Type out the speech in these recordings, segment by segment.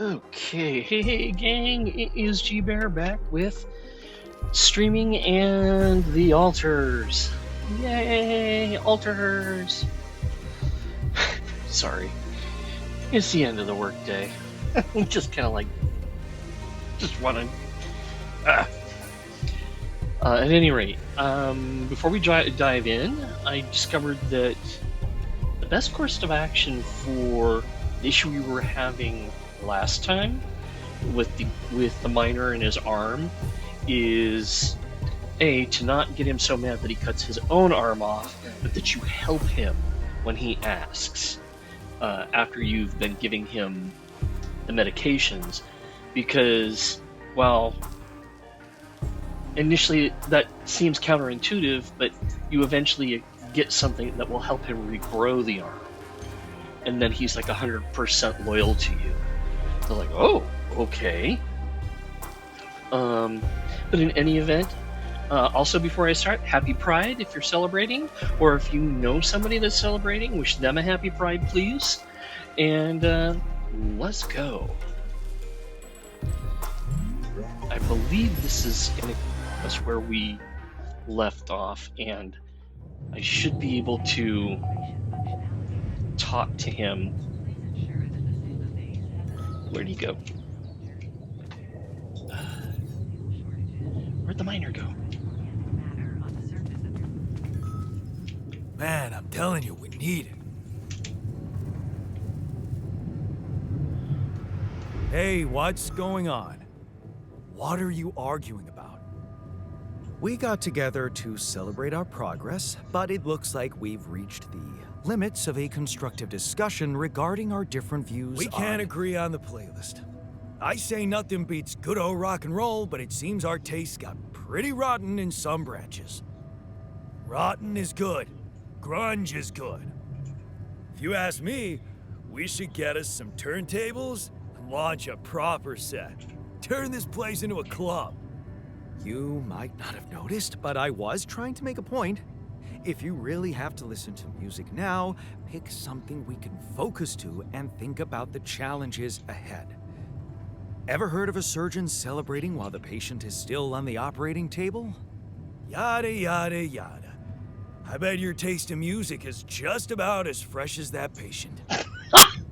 Okay, hey gang, it is G Bear back with streaming and the altars. Yay, altars! Sorry, it's the end of the workday. Just kind of like, just want to. At any rate, before we dive in, I discovered that the best course of action for the issue we were having last time with the miner and his arm is to not get him so mad that he cuts his own arm off, but that you help him when he asks after you've been giving him the medications, because while initially that seems counterintuitive, but you eventually get something that will help him regrow the arm, and then he's like 100% loyal to you. They're like, oh, okay. But in any event, also before I start, happy Pride if you're celebrating, or if you know somebody that's celebrating, wish them a happy Pride, please. And let's go. I believe this is that's where we left off, and I should be able to talk to him. Where'd he go? Where'd the miner go? Man, I'm telling you, we need it. Hey, what's going on? What are you arguing about? We got together to celebrate our progress, but it looks like we've reached the limits of a constructive discussion regarding our different views We can't agree on the playlist. I say nothing beats good old rock and roll, but it seems our tastes got pretty rotten in some branches. Rotten is good. Grunge is good. If you ask me, we should get us some turntables and launch a proper set. Turn this place into a club. You might not have noticed, but I was trying to make a point. If you really have to listen to music now, pick something we can focus to and think about the challenges ahead. Ever heard of a surgeon celebrating while the patient is still on the operating table? Yada, yada, yada. I bet your taste in music is just about as fresh as that patient.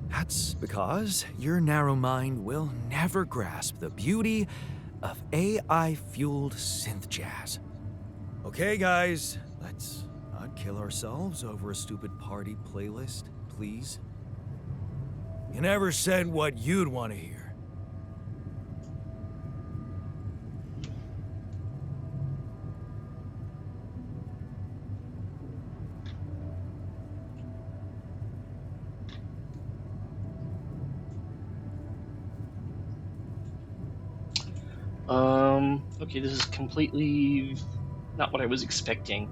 That's because your narrow mind will never grasp the beauty of AI-fueled synth jazz. Okay, guys, let's not kill ourselves over a stupid party playlist, please. You never said what you'd want to hear. Okay, this is completely not what I was expecting.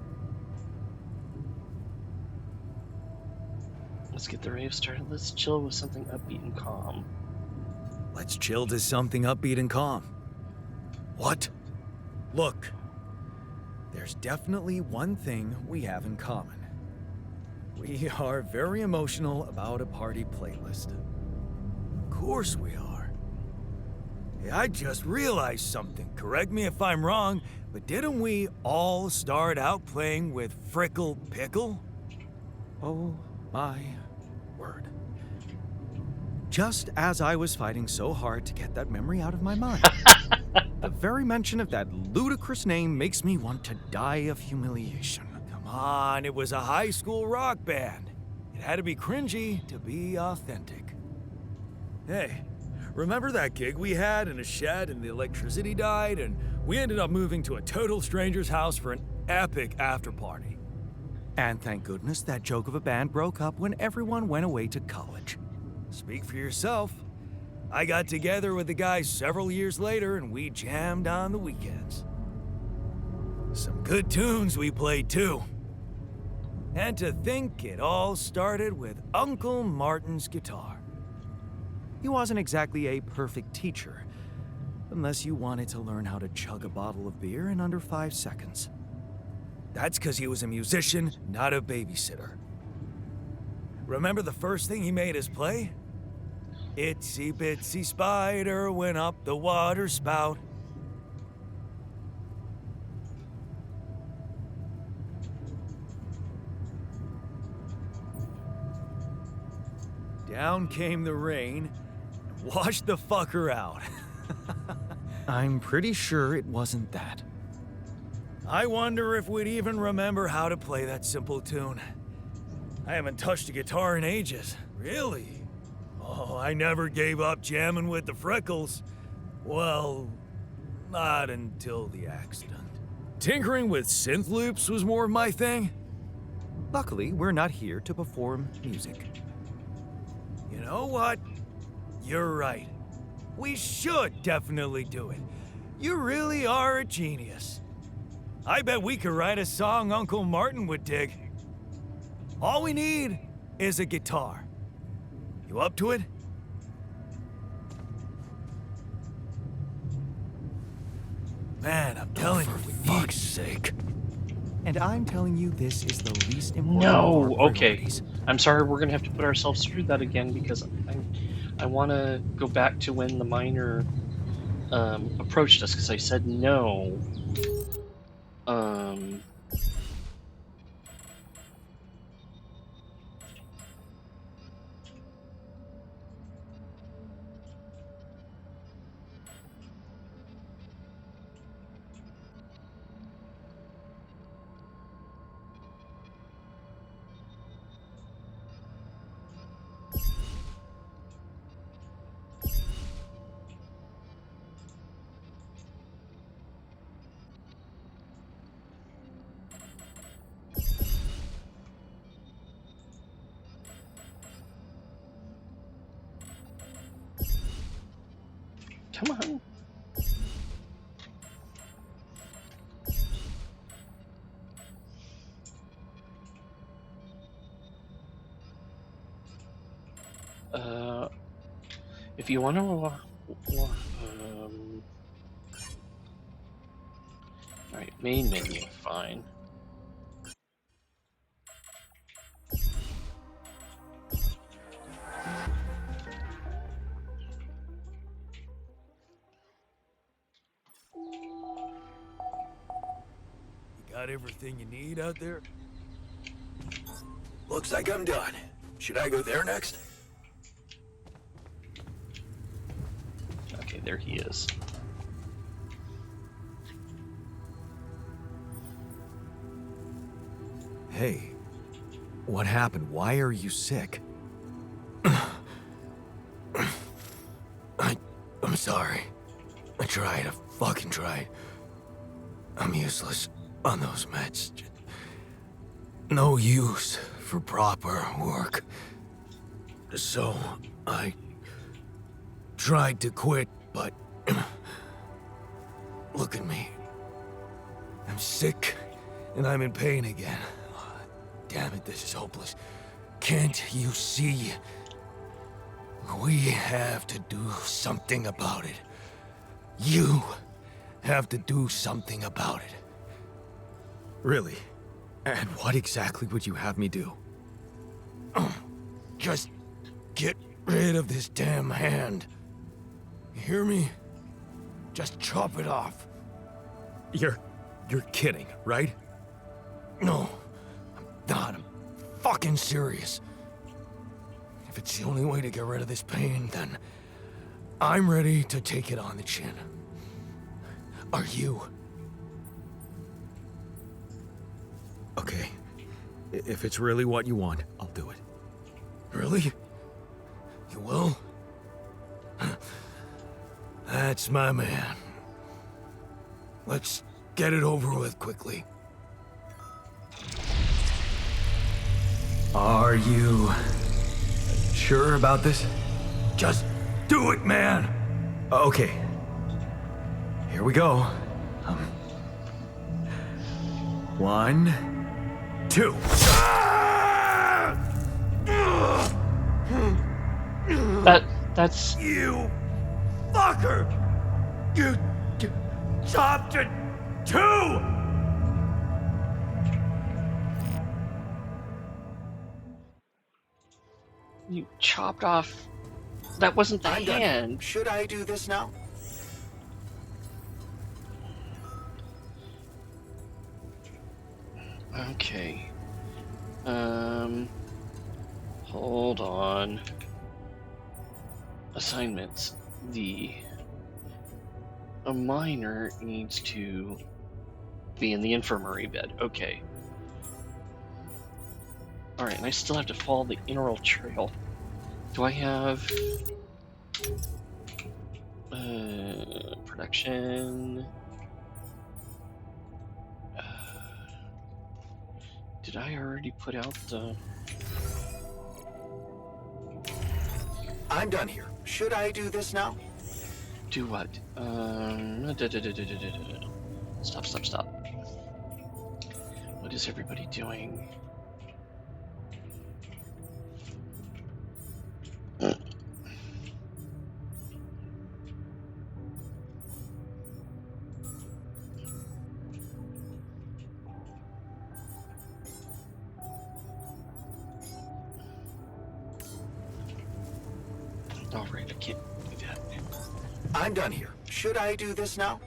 Let's get the rave started. Let's chill with something upbeat and calm. Let's chill to something upbeat and calm. What? Look, there's definitely one thing we have in common. We are very emotional about a party playlist. Of course we are. Hey, I just realized something. Correct me if I'm wrong, but didn't we all start out playing with Frickle Pickle? Oh my word. Just as I was fighting so hard to get that memory out of my mind. The very mention of that ludicrous name makes me want to die of humiliation. Come on, it was a high school rock band. It had to be cringy to be authentic. Hey, remember that gig we had in a shed and the electricity died and we ended up moving to a total stranger's house for an epic after party? And thank goodness that joke of a band broke up when everyone went away to college. Speak for yourself. I got together with the guys several years later and we jammed on the weekends. Some good tunes we played too. And to think it all started with Uncle Martin's guitar. He wasn't exactly a perfect teacher, unless you wanted to learn how to chug a bottle of beer in under 5 seconds. That's because he was a musician, not a babysitter. Remember the first thing he made us play? Itsy bitsy spider went up the water spout. Down came the rain and washed the fucker out. I'm pretty sure it wasn't that. I wonder if we'd even remember how to play that simple tune. I haven't touched a guitar in ages. Really? Oh, I never gave up jamming with the Freckles. Well, not until the accident. Tinkering with synth loops was more of my thing. Luckily, we're not here to perform music. You know what? You're right. We should definitely do it. You really are a genius. I bet we could write a song Uncle Martin would dig. All we need is a guitar. You up to it? Man, I'm telling you, for fuck's sake. And I'm telling you, this is the least important No, of our okay. priorities. I'm sorry, we're gonna have to put ourselves through that again because I want to go back to when the miner approached us because I said no. Come on. If you want to, all right, main menu, fine. You got everything you need out there? Looks like I'm done. Should I go there next? Okay, there he is. Hey, what happened? Why are you sick? I'm sorry. I tried. I fucking tried. I'm useless on those meds. No use for proper work. So, I tried to quit, but look at me. I'm sick, and I'm in pain again. Damn it, this is hopeless. Can't you see? We have to do something about it. You have to do something about it. Really? And what exactly would you have me do? Just get rid of this damn hand. You hear me? Just chop it off. You're kidding, right? No, I'm not. I'm fucking serious. If it's the only way to get rid of this pain, then I'm ready to take it on the chin. Are you? Okay. If it's really what you want, I'll do it. Really? You will? That's my man. Let's get it over with quickly. Are you sure about this? Just do it, man! Okay. Here we go. 1, 2. That's You fucker! You chopped it too! you chopped off That wasn't the I'm done. hand. Should I do this now? Okay. Hold on. Assignments. A miner needs to be in the infirmary bed. Okay. Alright, and I still have to follow the Inaural Trail. Do I have... production... Did I already put out the... I'm done here. Should I do this now? Do what? Stop. What is everybody doing? Alright, I can't do that. I'm done here. Should I do this now?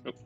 Nope.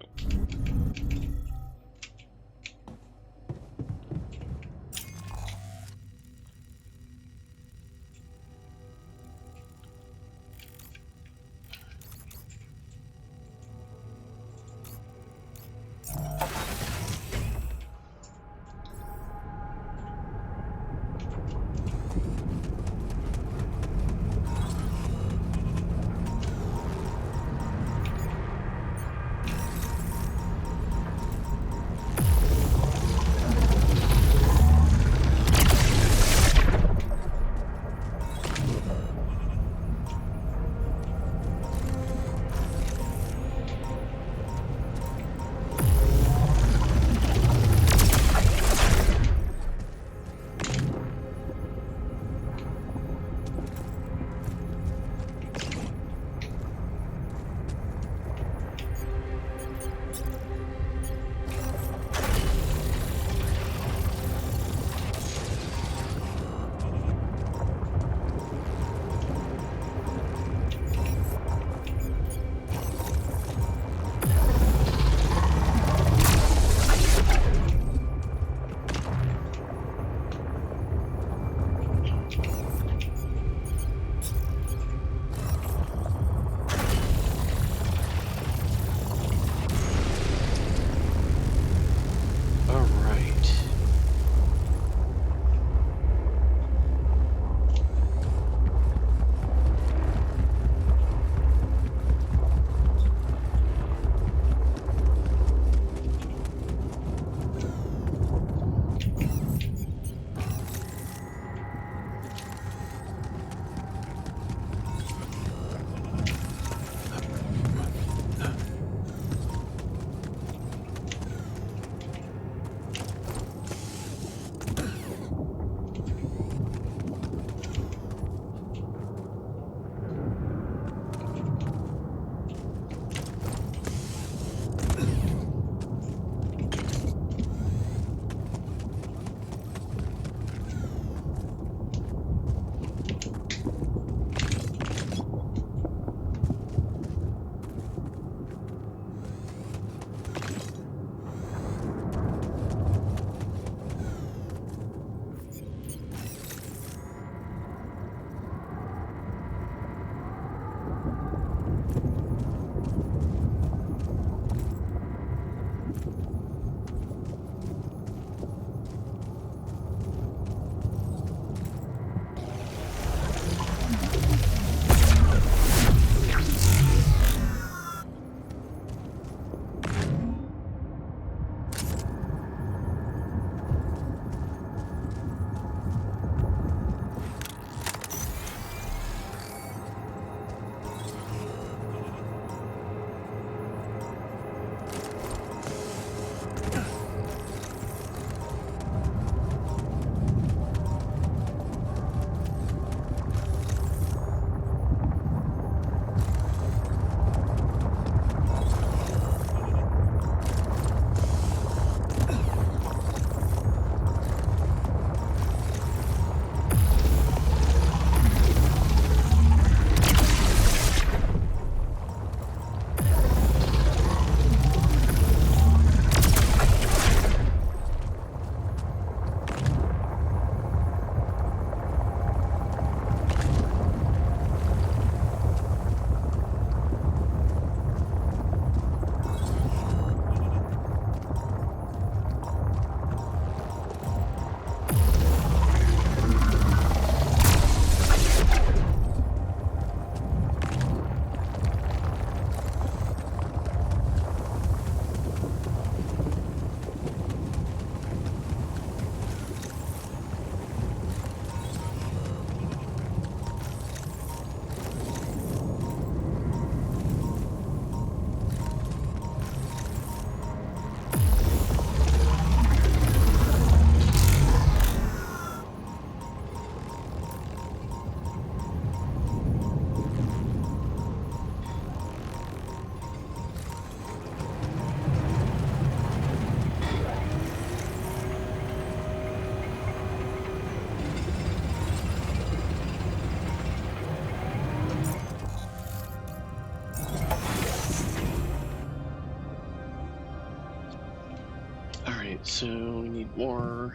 So we need more.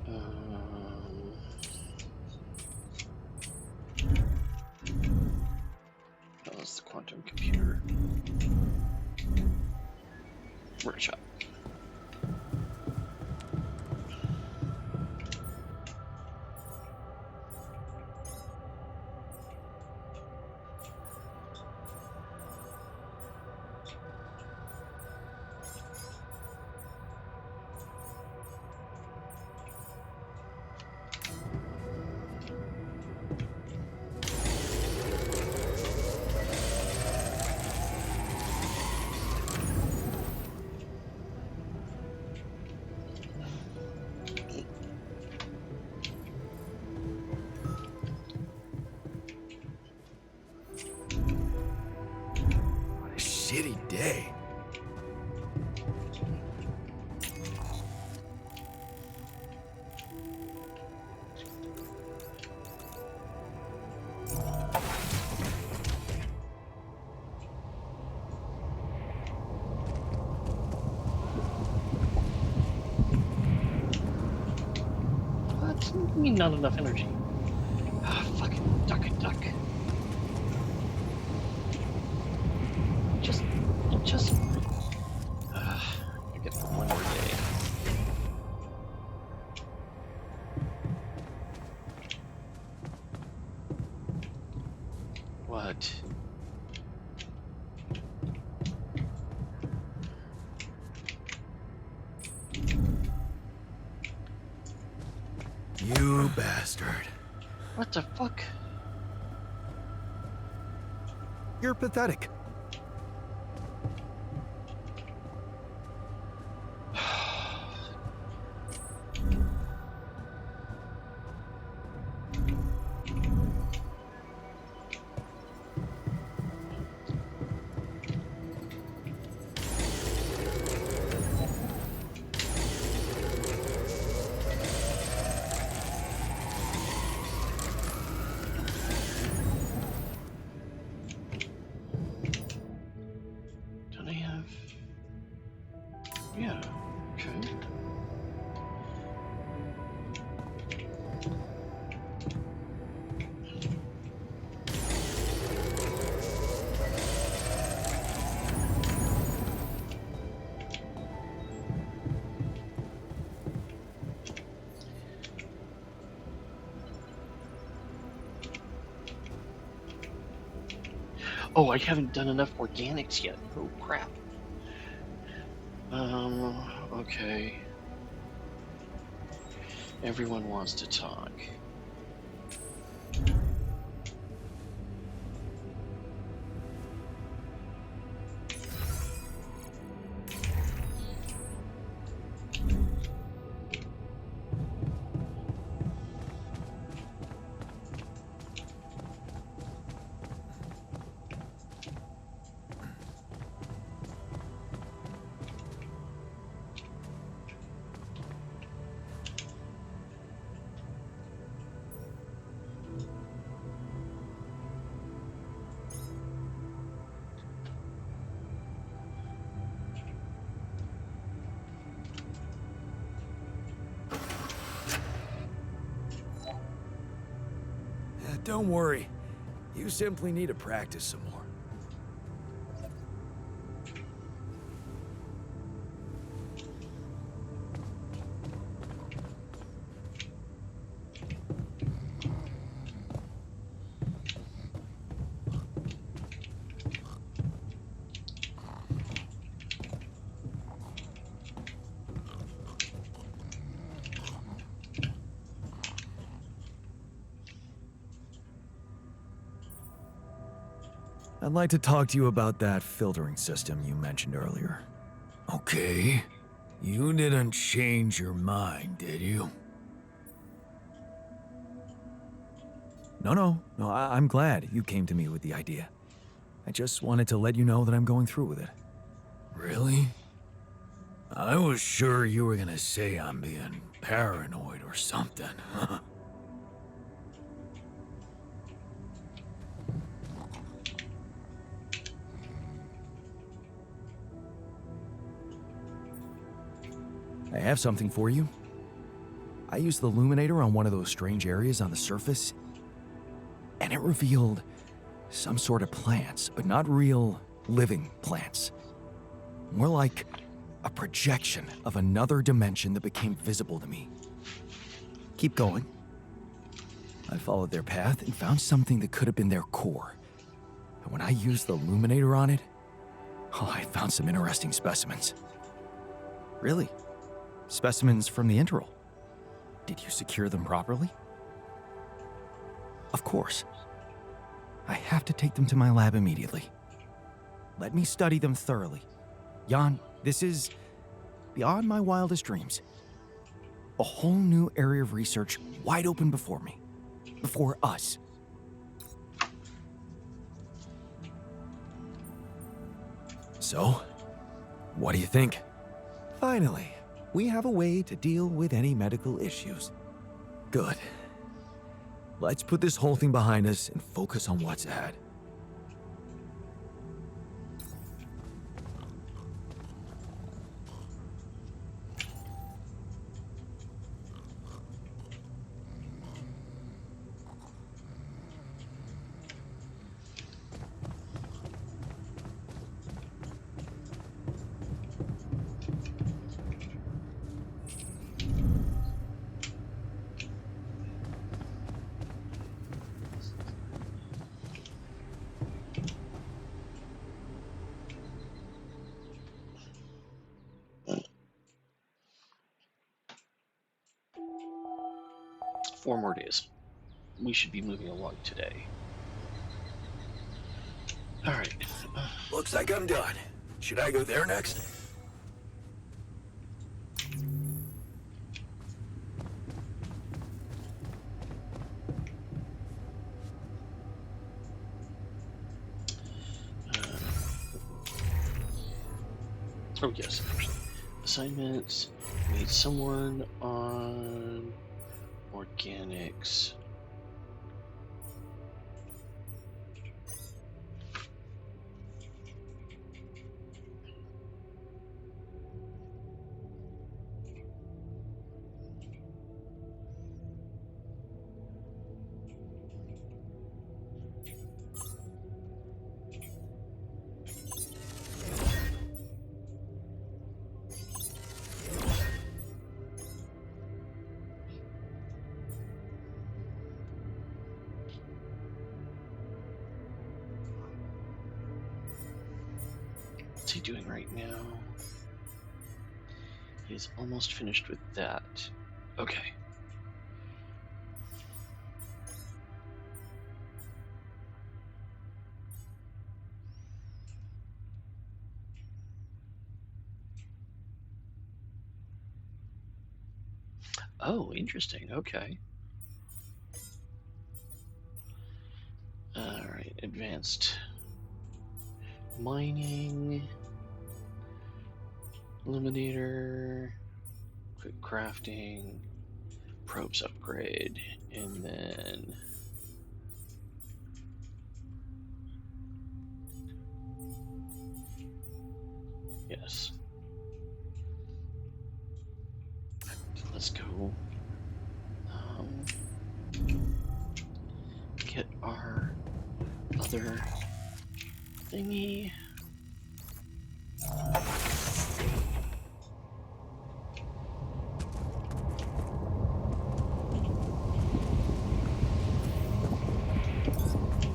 Um, oh, that's the quantum computer workshop. What a shitty day. What? I mean, not enough energy. Ah, fucking duck. Just. I get one more day. What? You bastard. What the fuck? You're pathetic. Don't I have? Yeah. Okay. Oh, I haven't done enough organics yet. Oh crap. Okay. Everyone wants to talk. Don't worry. You simply need to practice some more. I'd like to talk to you about that filtering system you mentioned earlier. Okay. You didn't change your mind, did you? No, I'm glad you came to me with the idea. I just wanted to let you know that I'm going through with it. Really? I was sure you were gonna say I'm being paranoid or something. I have something for you. I used the illuminator on one of those strange areas on the surface, and it revealed some sort of plants, but not real living plants. More like a projection of another dimension that became visible to me. Keep going. I followed their path and found something that could have been their core. And when I used the illuminator on it, I found some interesting specimens. Really? Specimens from the interval. Did you secure them properly? Of course. I have to take them to my lab immediately. Let me study them thoroughly. Jan, this is beyond my wildest dreams. A whole new area of research wide open before me. Before us. So, what do you think? Finally, we have a way to deal with any medical issues. Good. Let's put this whole thing behind us and focus on what's ahead. Four more days. We should be moving along today. All right. Looks like I'm done. Should I go there next? Oh yes. Assignments. Meet someone on organics. What's he doing right now? He's almost finished with that. Okay. Oh, interesting. Okay. All right, advanced mining, illuminator, quick crafting, probes upgrade, and then yes. Let's go get our other thingy.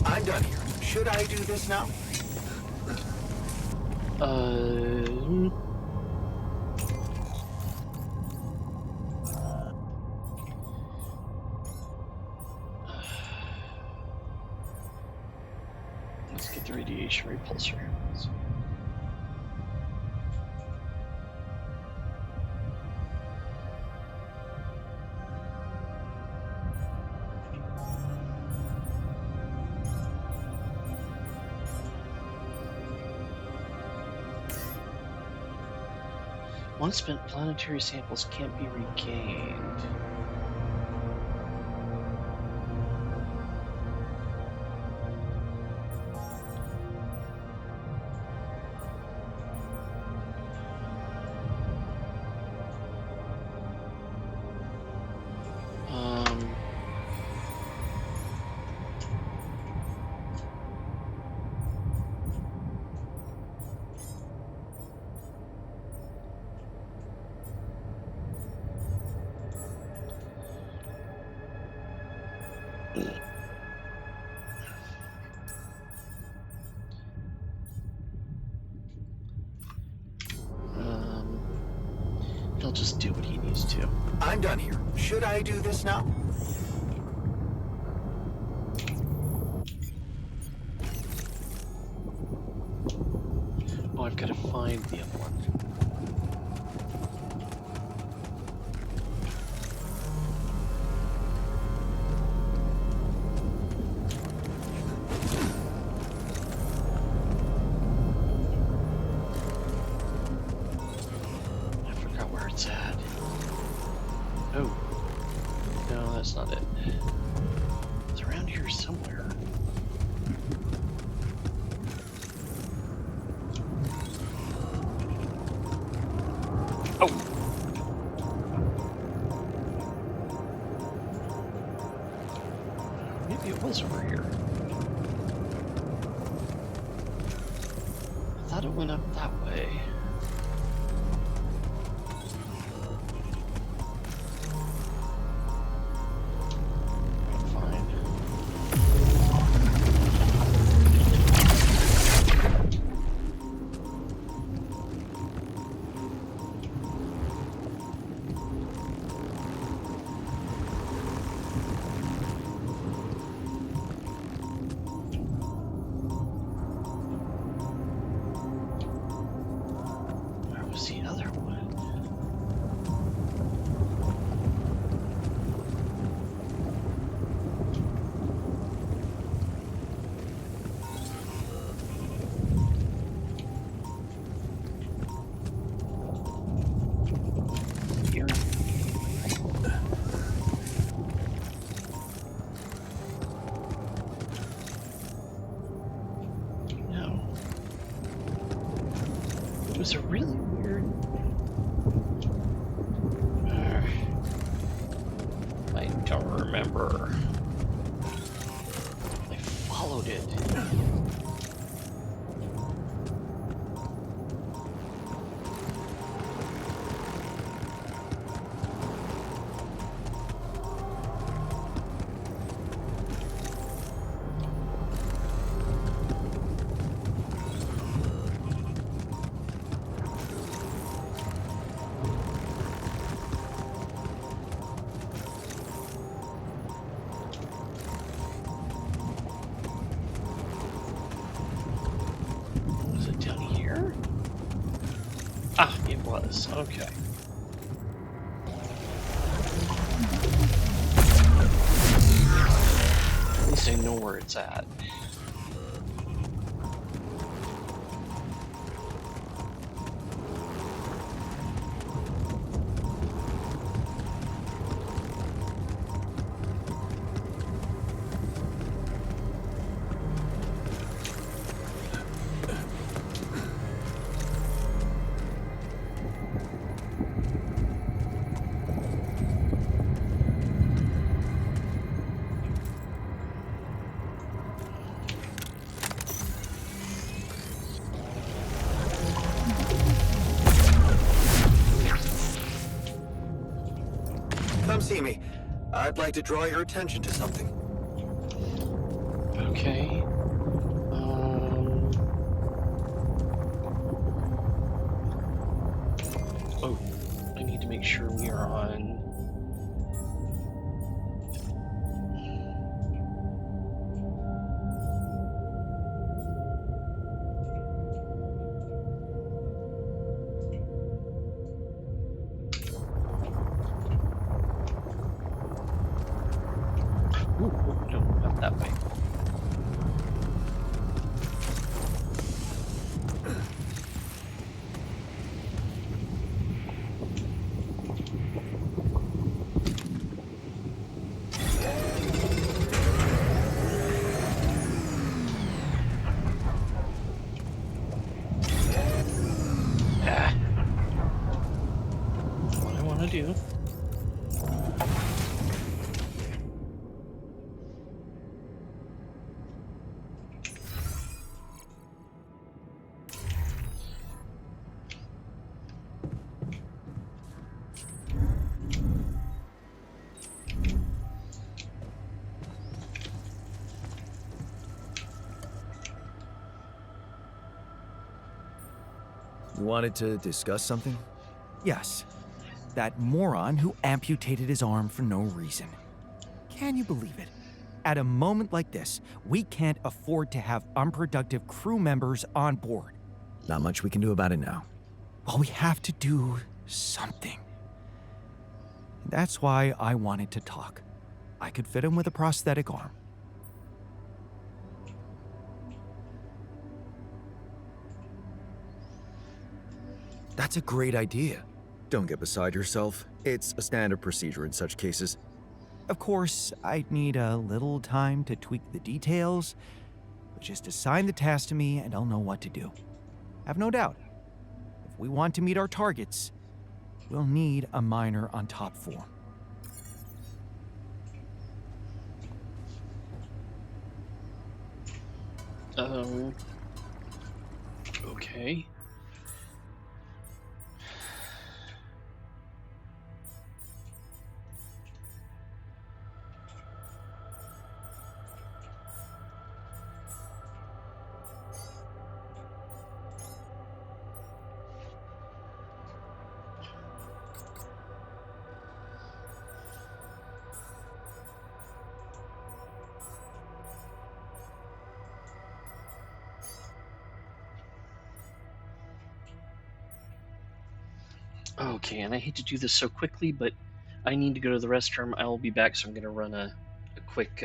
I'm done here. Should I do this now? Let's get the radiation repulsor. Once spent planetary samples can't be regained. He'll just do what he needs to. I'm done here. Should I do this now? Oh, I've got to find the other one. I forgot where it's at. Oh. No, that's not it. It's around here somewhere. Oh! Maybe it was over here. I thought it went up that way. Fine. Where was the other one? Here. No. It was a really weird. I don't remember. I followed it. Was it down here? Ah, it was. Okay. At least I know where it's at. Come see me. I'd like to draw your attention to something. Okay. Oh, I need to make sure we are on. Ooh, no, not that way. Ah. What I want to do. You wanted to discuss something? Yes. That moron who amputated his arm for no reason. Can you believe it? At a moment like this, we can't afford to have unproductive crew members on board. Not much we can do about it now. Well, we have to do something. That's why I wanted to talk. I could fit him with a prosthetic arm. That's a great idea. Don't get beside yourself. It's a standard procedure in such cases. Of course, I'd need a little time to tweak the details, but just assign the task to me and I'll know what to do. Have no doubt. If we want to meet our targets, we'll need a miner on top form. Okay. Okay, and I hate to do this so quickly, but I need to go to the restroom. I will be back, so I'm going to run a quick.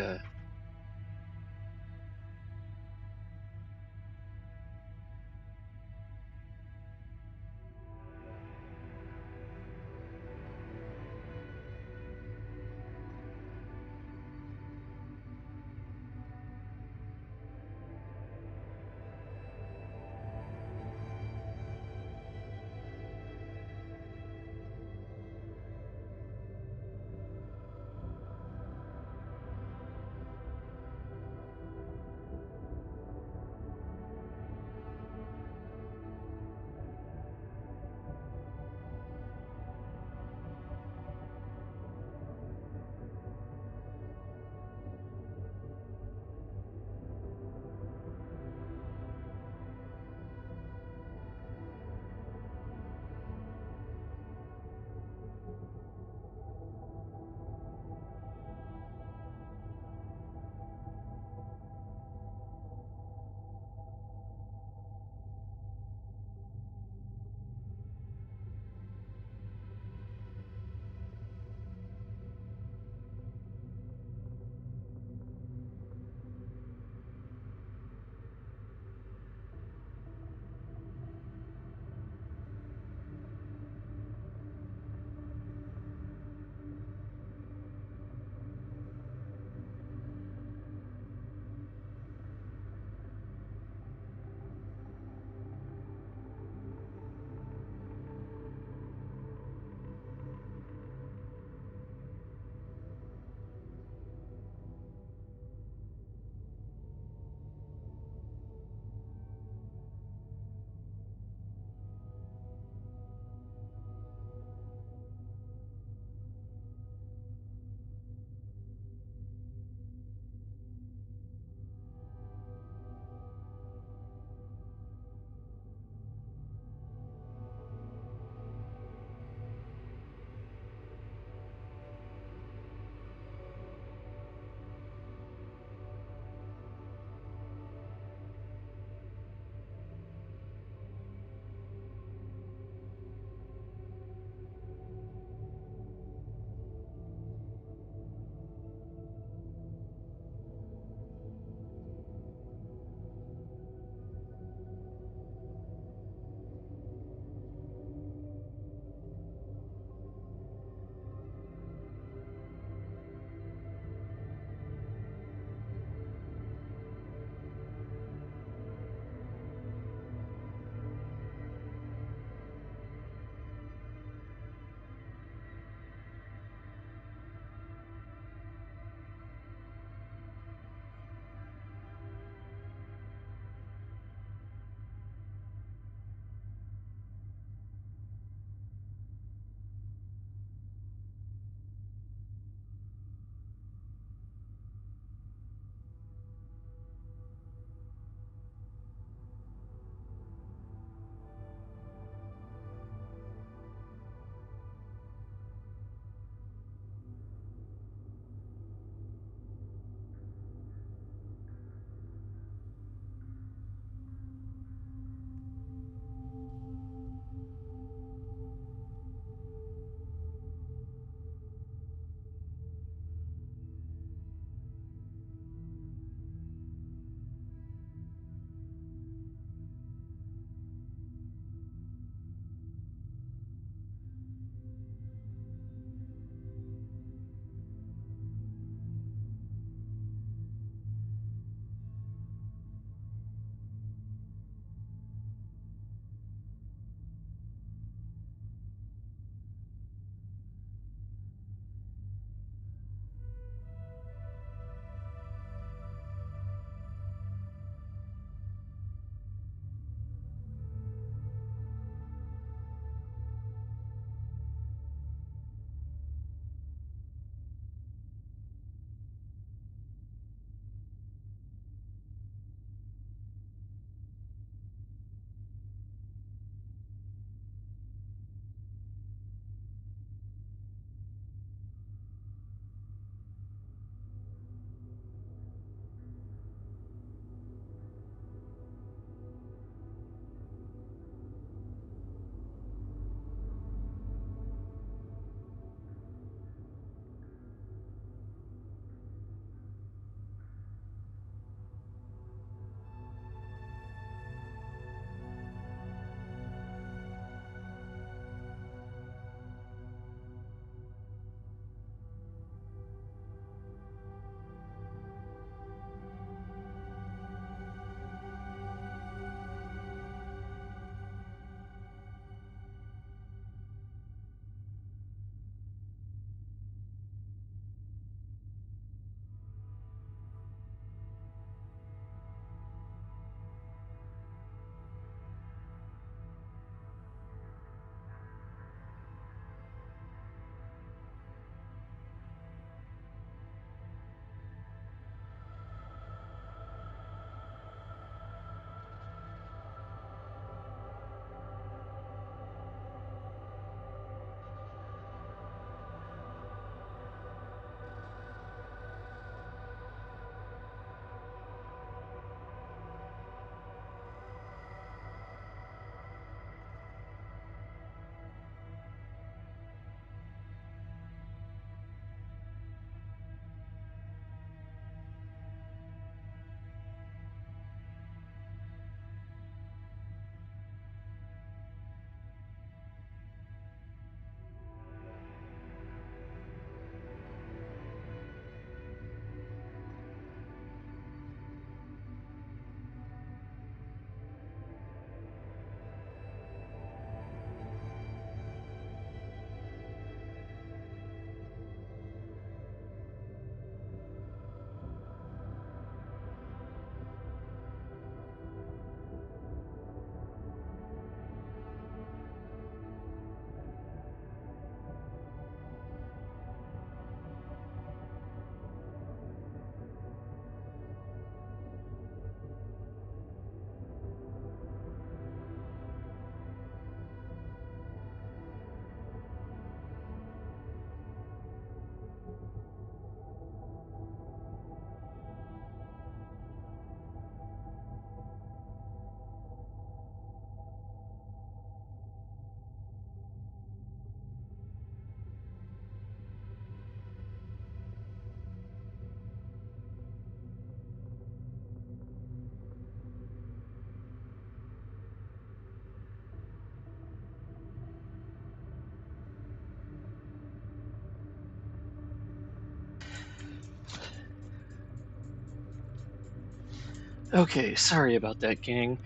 Okay, sorry about that, gang.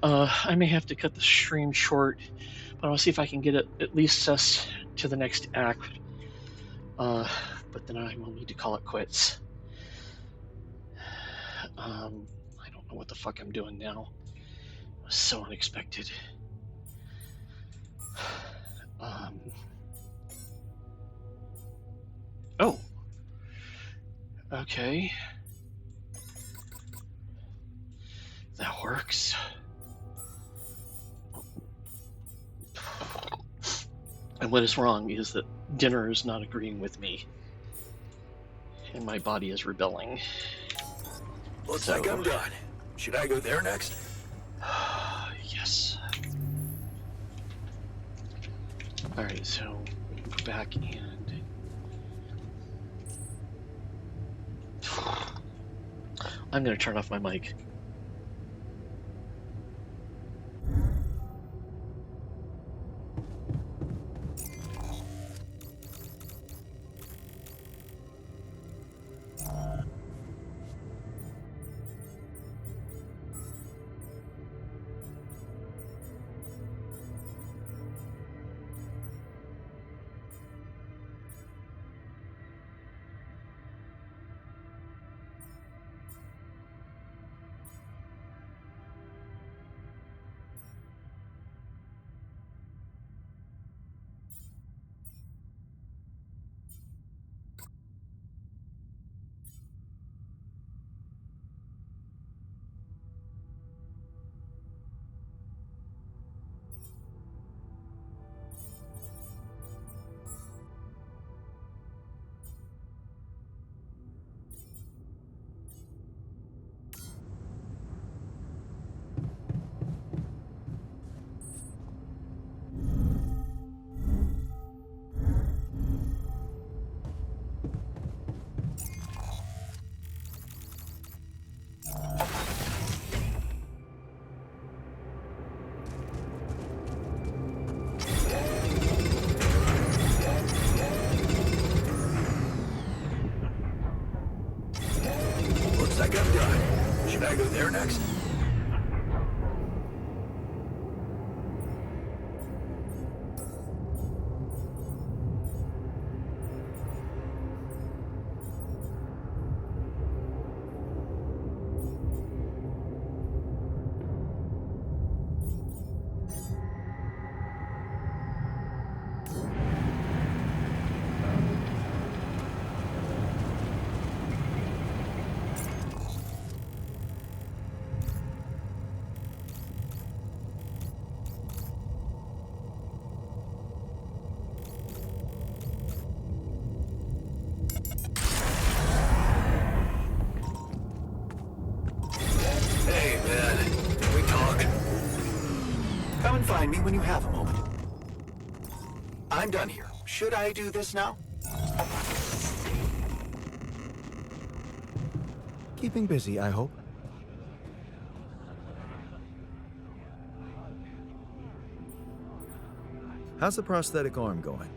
I may have to cut the stream short, but I'll see if I can get it at least us to the next act. But then I will need to call it quits. I don't know what the fuck I'm doing now. It was so unexpected. Um, oh, okay. That works. And what is wrong is that dinner is not agreeing with me, and my body is rebelling. Looks like I'm done. Should I go there next? Yes. Alright, so we can go back and... I'm gonna turn off my mic. Looks like I'm done. Should I go there next? Hey, man. Can we talk? Come and find me when you have a moment. I'm done here. Should I do this now? Keeping busy, I hope. How's the prosthetic arm going?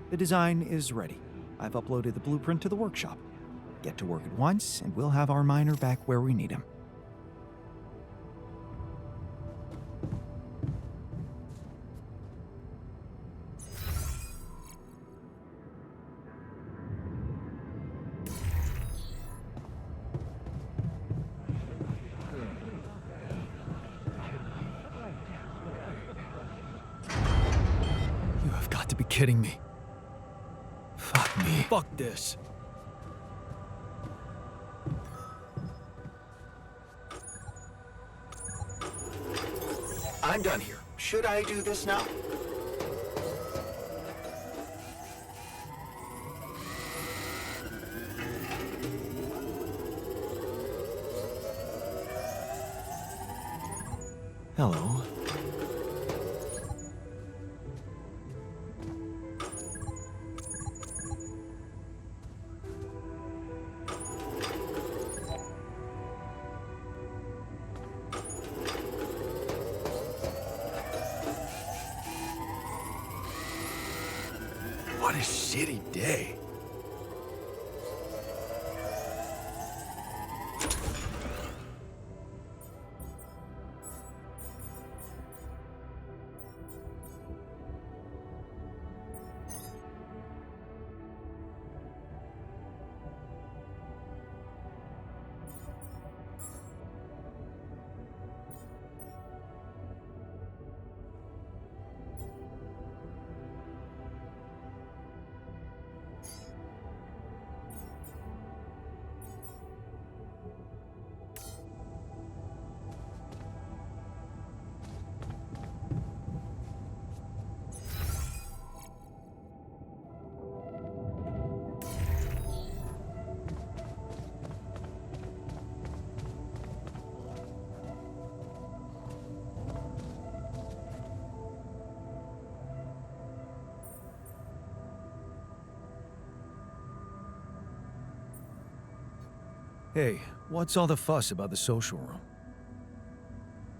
The design is ready. I've uploaded the blueprint to the workshop. Get to work at once, and we'll have our miner back where we need him. You have got to be kidding me. Fuck me. Fuck this. I'm done here. Should I do this now? Hello. What a shitty day. Hey, what's all the fuss about the social room?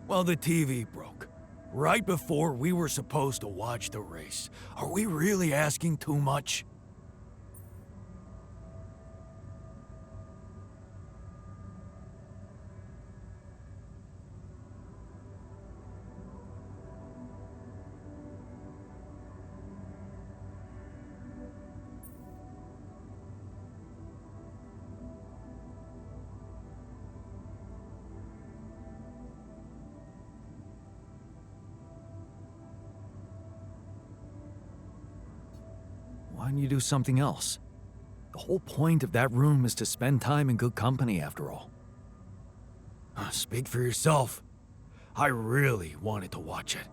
Well, the TV broke. Right before we were supposed to watch the race. Are we really asking too much? Why don't you do something else? The whole point of that room is to spend time in good company, after all. Speak for yourself. I really wanted to watch it.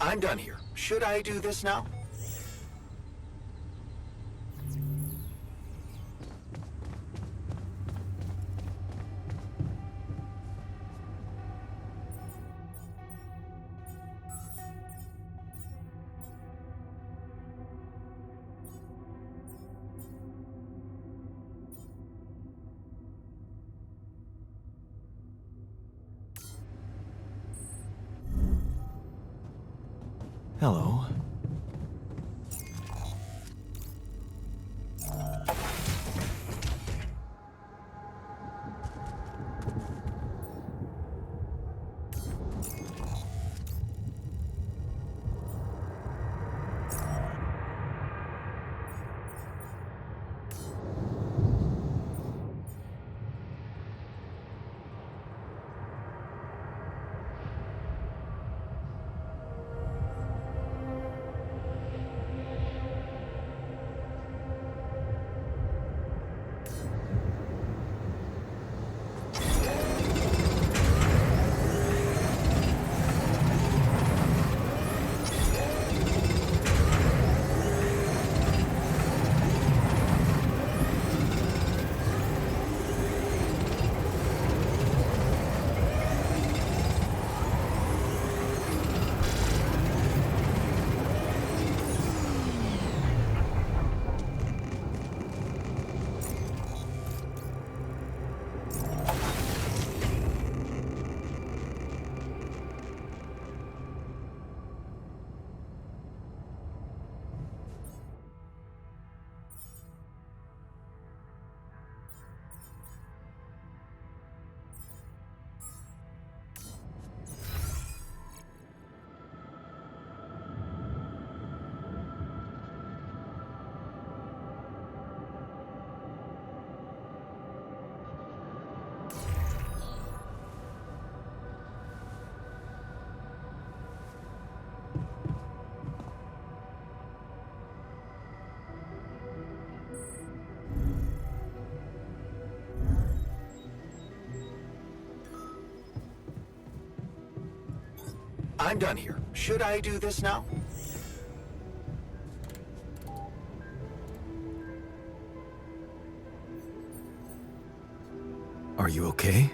I'm done here. Should I do this now? Hello. I'm done here. Should I do this now? Are you okay?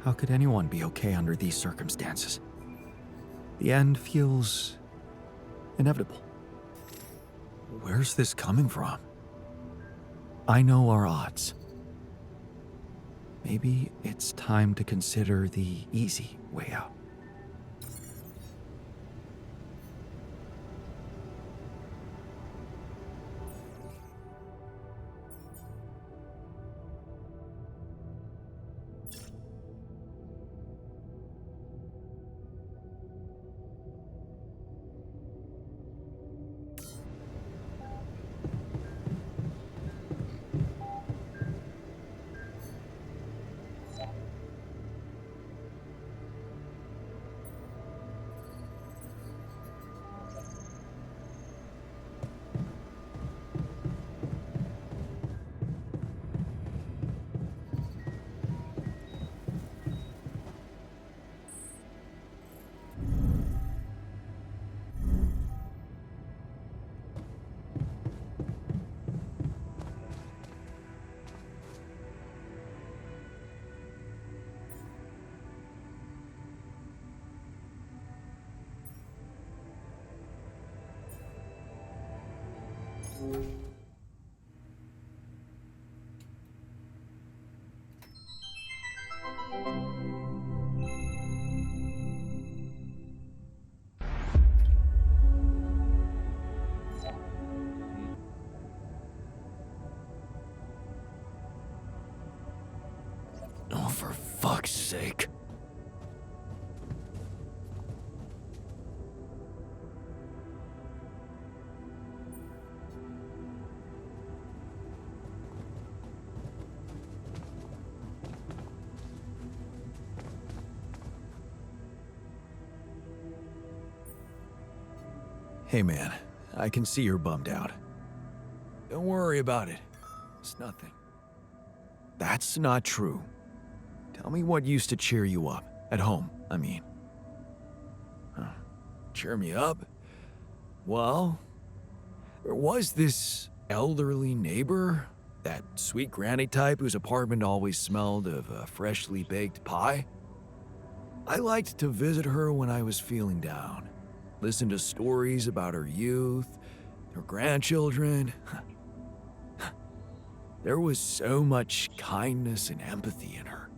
How could anyone be okay under these circumstances? The end feels inevitable. Where's this coming from? I know our odds. Maybe it's time to consider the easy way out. Oh, for fuck's sake. Hey man, I can see you're bummed out. Don't worry about it. It's nothing. That's not true. Tell me what used to cheer you up. At home, I mean. Huh. Cheer me up? Well, there was this elderly neighbor, that sweet granny type whose apartment always smelled of a freshly baked pie. I liked to visit her when I was feeling down. Listen to stories about her youth, her grandchildren. There was so much kindness and empathy in her.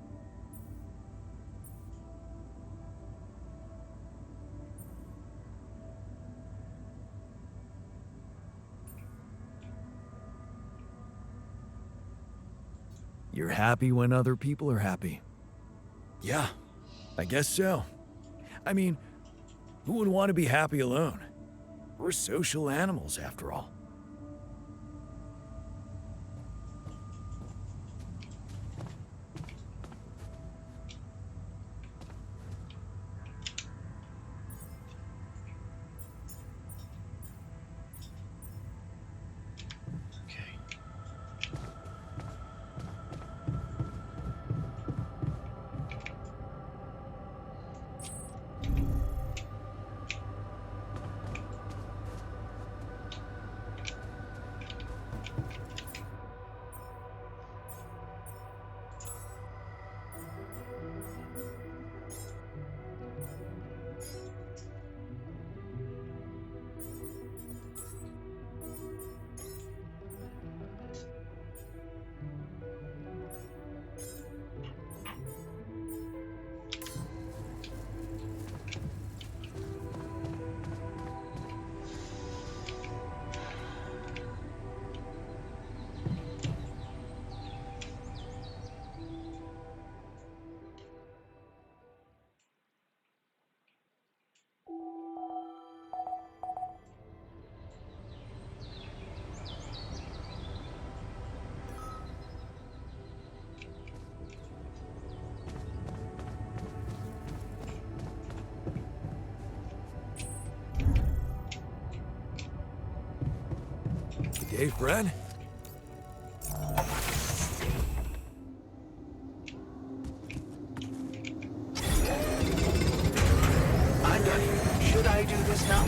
You're happy when other people are happy. Yeah, I guess so. I mean, who would want to be happy alone? We're social animals, after all. Okay. Hey, Fred? I'm done here. Should I do this now?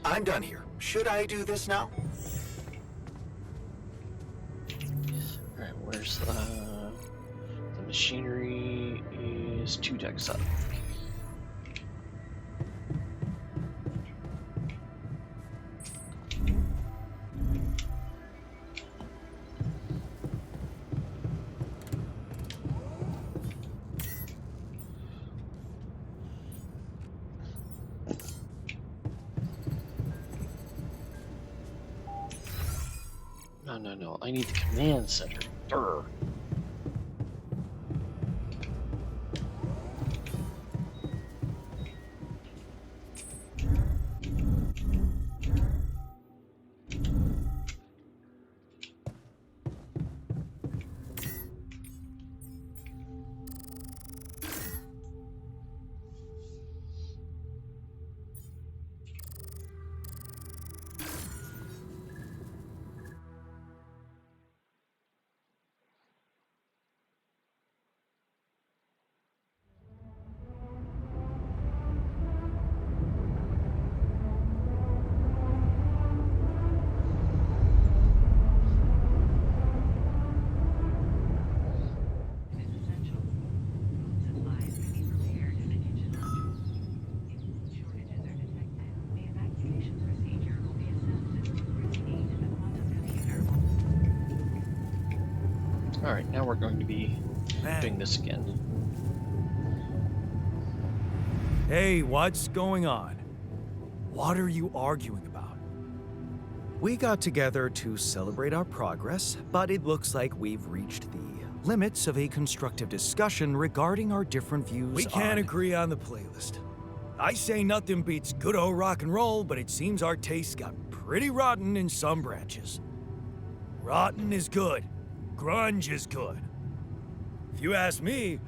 I'm done here. Should I do this now? Alright, where's the machinery is 2 decks up. No, I need the command center. Durr. Alright, now we're going to be Man. doing this again. Hey, what's going on? What are you arguing about? We got together to celebrate our progress, but it looks like we've reached the limits of a constructive discussion regarding our different views We can't on... agree on the playlist. I say nothing beats good old rock and roll, but it seems our tastes got pretty rotten in some branches. Rotten is good. Grunge is good. If you ask me,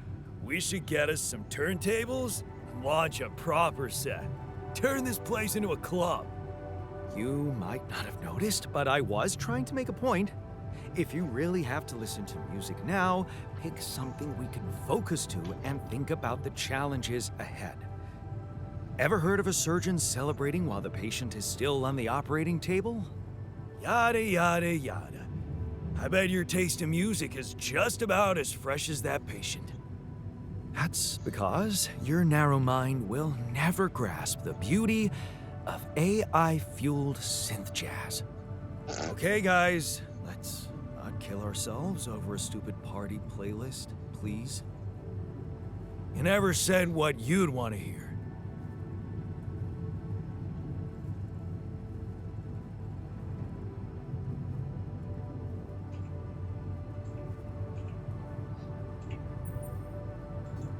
we should get us some turntables and launch a proper set. Turn this place into a club. You might not have noticed, but I was trying to make a point. If you really have to listen to music now, pick something we can focus to and think about the challenges ahead. Ever heard of a surgeon celebrating while the patient is still on the operating table? Yada, yada, yada. I bet your taste in music is just about as fresh as that patient. That's because your narrow mind will never grasp the beauty of AI-fueled synth jazz. Okay, guys, let's not kill ourselves over a stupid party playlist, please. You never said what you'd want to hear.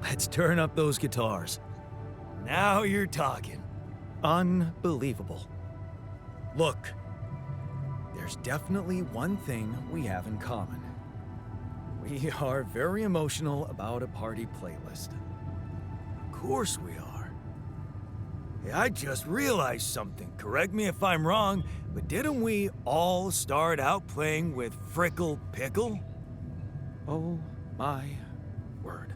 Let's turn up those guitars. Now you're talking. Unbelievable. Look, there's definitely one thing we have in common. We are very emotional about a party playlist. Of course we are. Hey, I just realized something. Correct me if I'm wrong, but didn't we all start out playing with Frickle Pickle? Oh my word.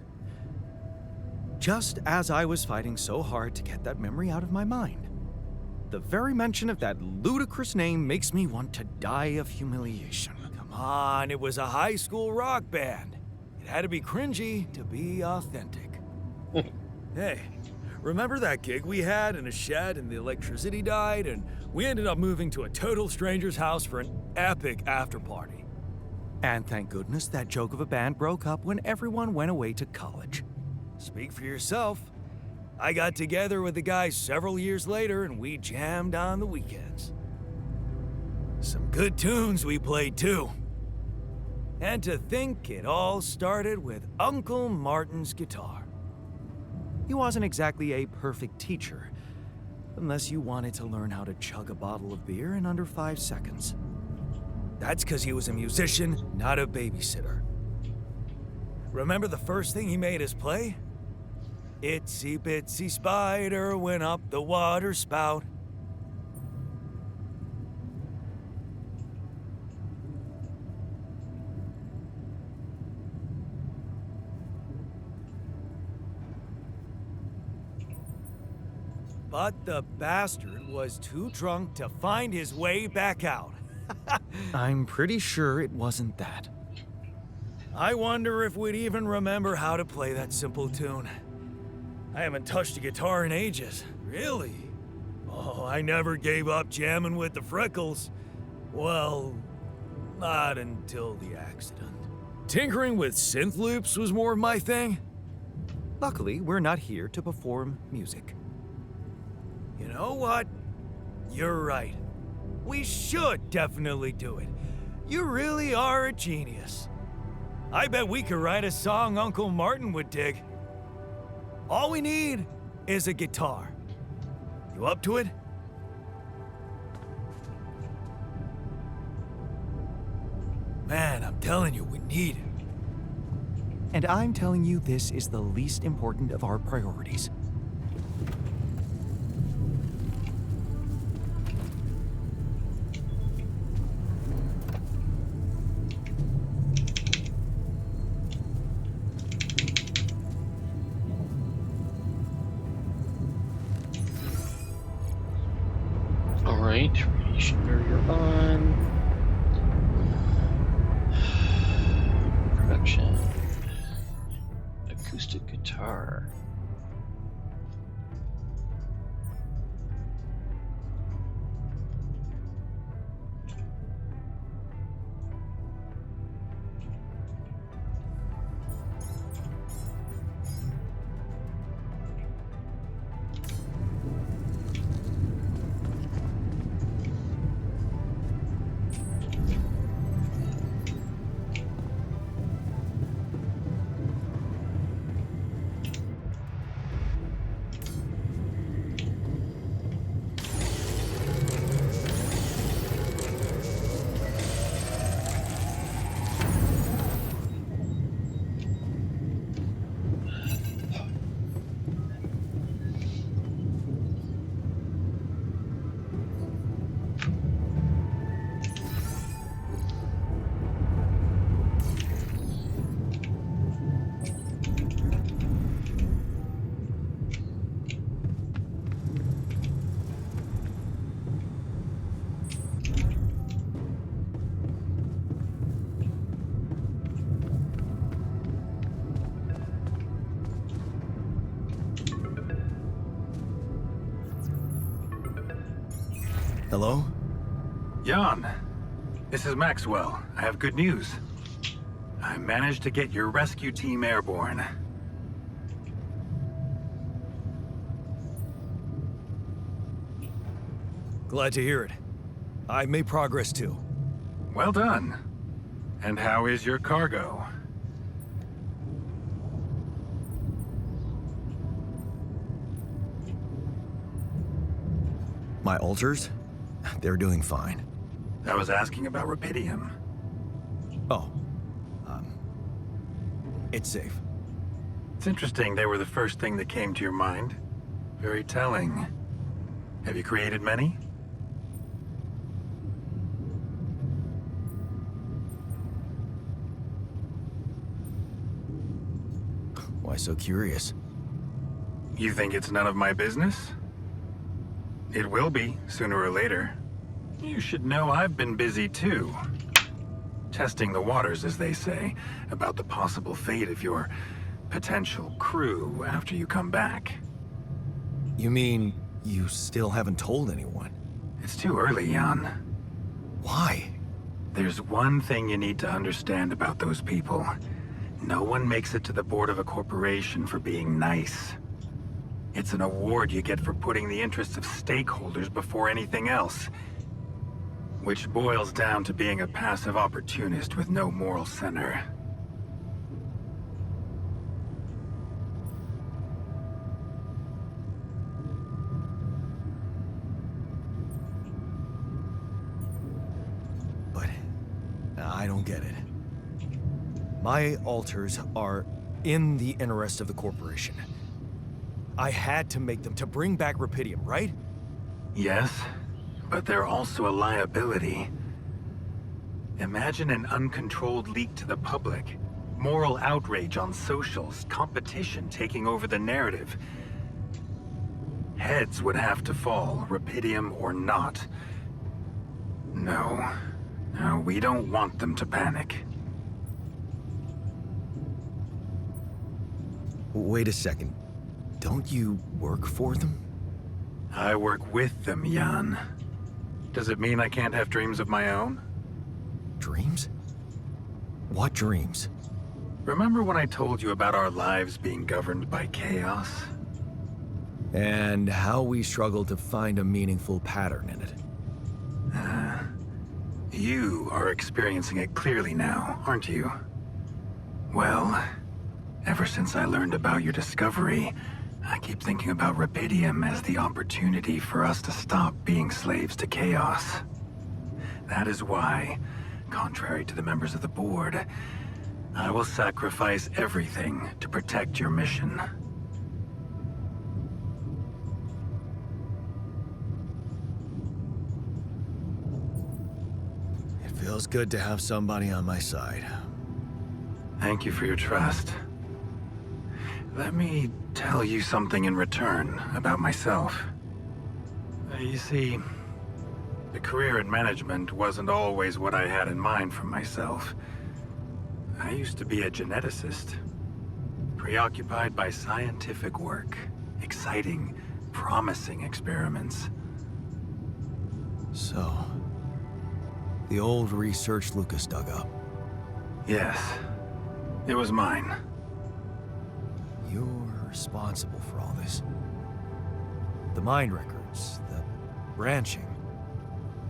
Just as I was fighting so hard to get that memory out of my mind. The very mention of that ludicrous name makes me want to die of humiliation. Come on, it was a high school rock band. It had to be cringy to be authentic. Hey, remember that gig we had in a shed and the electricity died and we ended up moving to a total stranger's house for an epic after party? And thank goodness that joke of a band broke up when everyone went away to college. Speak for yourself. I got together with the guys several years later and we jammed on the weekends. Some good tunes we played too. And to think it all started with Uncle Martin's guitar. He wasn't exactly a perfect teacher, unless you wanted to learn how to chug a bottle of beer in under 5 seconds. That's because he was a musician, not a babysitter. Remember the first thing he made us play? Itsy bitsy spider went up the water spout. But the bastard was too drunk to find his way back out. I'm pretty sure it wasn't that. I wonder if we'd even remember how to play that simple tune. I haven't touched a guitar in ages. Really? Oh, I never gave up jamming with the Freckles. Well, not until the accident. Tinkering with synth loops was more of my thing. Luckily, we're not here to perform music. You know what? You're right. We should definitely do it. You really are a genius. I bet we could write a song Uncle Martin would dig. All we need is a guitar. You up to it? Man, I'm telling you, we need it. And I'm telling you this is the least important of our priorities. Alright, radiation barrier on. Production. Acoustic guitar. Hello? Jan, this is Maxwell. I have good news. I managed to get your rescue team airborne. Glad to hear it. I made progress too. Well done. And how is your cargo? My altars? They're doing fine. I was asking about Rapidium. Oh. It's safe. It's interesting they were the first thing that came to your mind. Very telling. Have you created many? Why so curious? You think it's none of my business? It will be, sooner or later. You should know I've been busy too. Testing the waters, as they say, about the possible fate of your potential crew after you come back. You mean you still haven't told anyone? It's too early, Jan. Why? There's one thing you need to understand about those people. No one makes it to the board of a corporation for being nice. It's an award you get for putting the interests of stakeholders before anything else. Which boils down to being a passive opportunist with no moral center. But I don't get it. My altars are in the interest of the corporation. I had to make them to bring back Rapidium, right? Yes, but they're also a liability. Imagine an uncontrolled leak to the public. Moral outrage on socials, competition taking over the narrative. Heads would have to fall, Rapidium or not. No, we don't want them to panic. Wait a second. Don't you work for them? I work with them, Jan. Does it mean I can't have dreams of my own? Dreams? What dreams? Remember when I told you about our lives being governed by chaos? And how we struggle to find a meaningful pattern in it. You are experiencing it clearly now, aren't you? Well, ever since I learned about your discovery, I keep thinking about Rapidium as the opportunity for us to stop being slaves to chaos. That is why, contrary to the members of the board, I will sacrifice everything to protect your mission. It feels good to have somebody on my side. Thank you for your trust. Let me tell you something in return about myself. You see, the career in management wasn't always what I had in mind for myself. I used to be a geneticist, preoccupied by scientific work, exciting, promising experiments. So, the old research Lucas dug up. Yes, it was mine. You're responsible for all this. The mind records, the branching.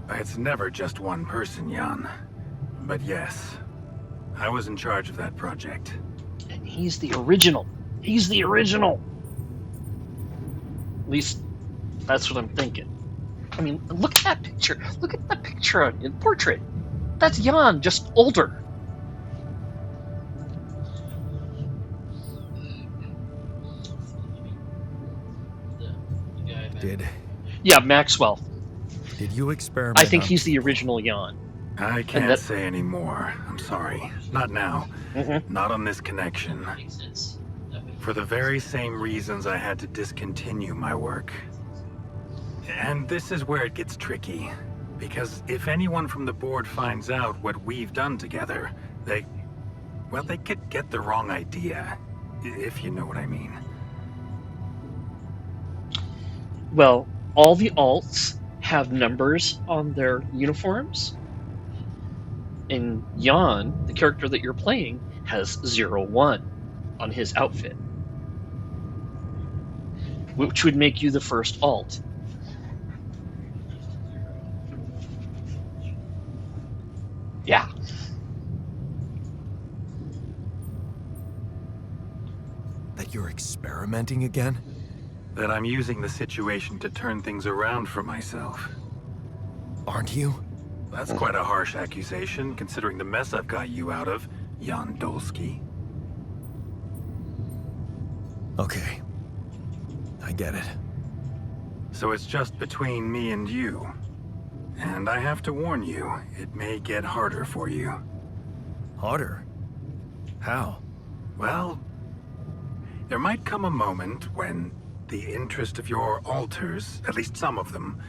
It's never just one person, Jan. But yes, I was in charge of that project. And he's the original. He's the original. At least, that's what I'm thinking. I mean, look at that picture. Look at that picture in portrait. That's Jan, just older. Yeah, Maxwell. Did you experiment I think on he's the people? original Jan. I can't say any more. I'm sorry. Not now. Mm-hmm. Not on this connection. For the very same reasons I had to discontinue my work. And this is where it gets tricky. Because if anyone from the board finds out what we've done together, they could get the wrong idea. If you know what I mean. Well, all the alts have numbers on their uniforms. And Jan, the character that you're playing, has 01 on his outfit, which would make you the first alt. Yeah. That you're experimenting again? That I'm using the situation to turn things around for myself. Aren't you? That's quite a harsh accusation, considering the mess I've got you out of, Jan Dolsky. Okay. I get it. So it's just between me and you. And I have to warn you, it may get harder for you. Harder? How? Well, there might come a moment when the interest of your alters, at least some of them,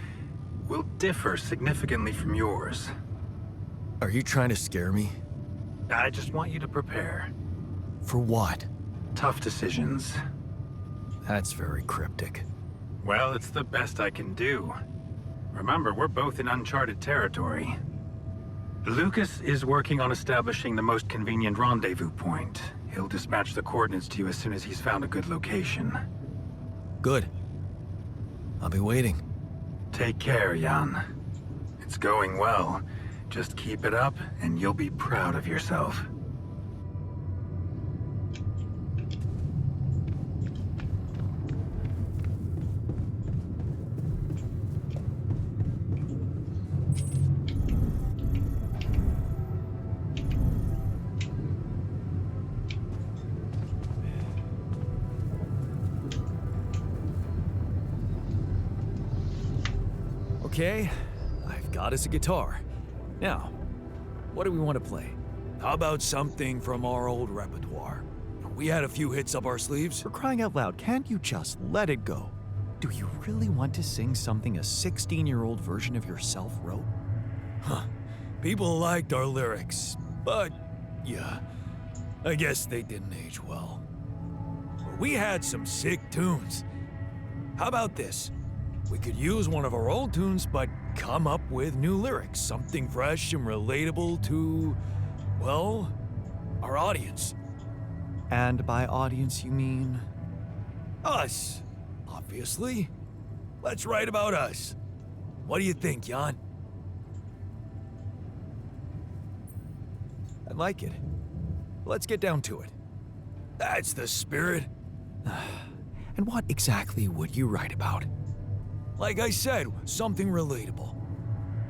will differ significantly from yours. Are you trying to scare me? I just want you to prepare. For what? Tough decisions. That's very cryptic. Well, it's the best I can do. Remember, we're both in uncharted territory. Lucas is working on establishing the most convenient rendezvous point. He'll dispatch the coordinates to you as soon as he's found a good location. Good. I'll be waiting. Take care, Jan. It's going well. Just keep it up, and you'll be proud of yourself. Okay, I've got us a guitar. Now, what do we want to play? How about something from our old repertoire? We had a few hits up our sleeves. For crying out loud, can't you just let it go? Do you really want to sing something a 16-year-old version of yourself wrote? Huh. People liked our lyrics, but yeah, I guess they didn't age well. We had some sick tunes. How about this? We could use one of our old tunes, but come up with new lyrics. Something fresh and relatable to, well, our audience. And by audience, you mean? Us, obviously. Let's write about us. What do you think, Jan? I like it. Let's get down to it. That's the spirit. And what exactly would you write about? Like I said, something relatable.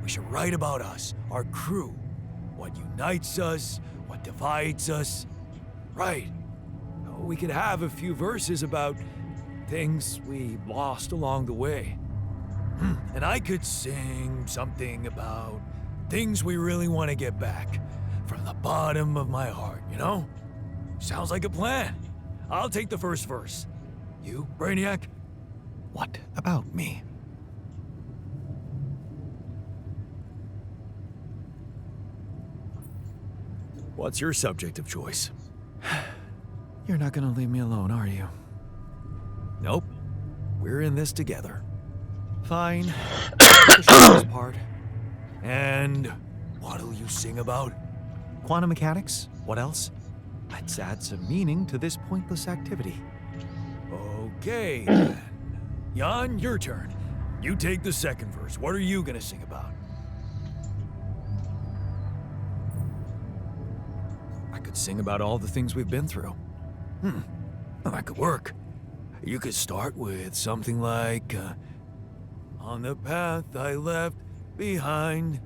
We should write about us, our crew. What unites us, what divides us. Right. We could have a few verses about things we lost along the way. And I could sing something about things we really want to get back. From the bottom of my heart, you know? Sounds like a plan. I'll take the first verse. You, Brainiac? What about me? What's your subject of choice? You're not gonna leave me alone, are you? Nope. We're in this together. Fine. The shortest part. And what'll you sing about? Quantum mechanics? What else? Let's add some meaning to this pointless activity. Okay, then. Jan, your turn. You take the second verse. What are you gonna sing about? I could sing about all the things we've been through. Well, that could work. You could start with something like, on the path I left behind.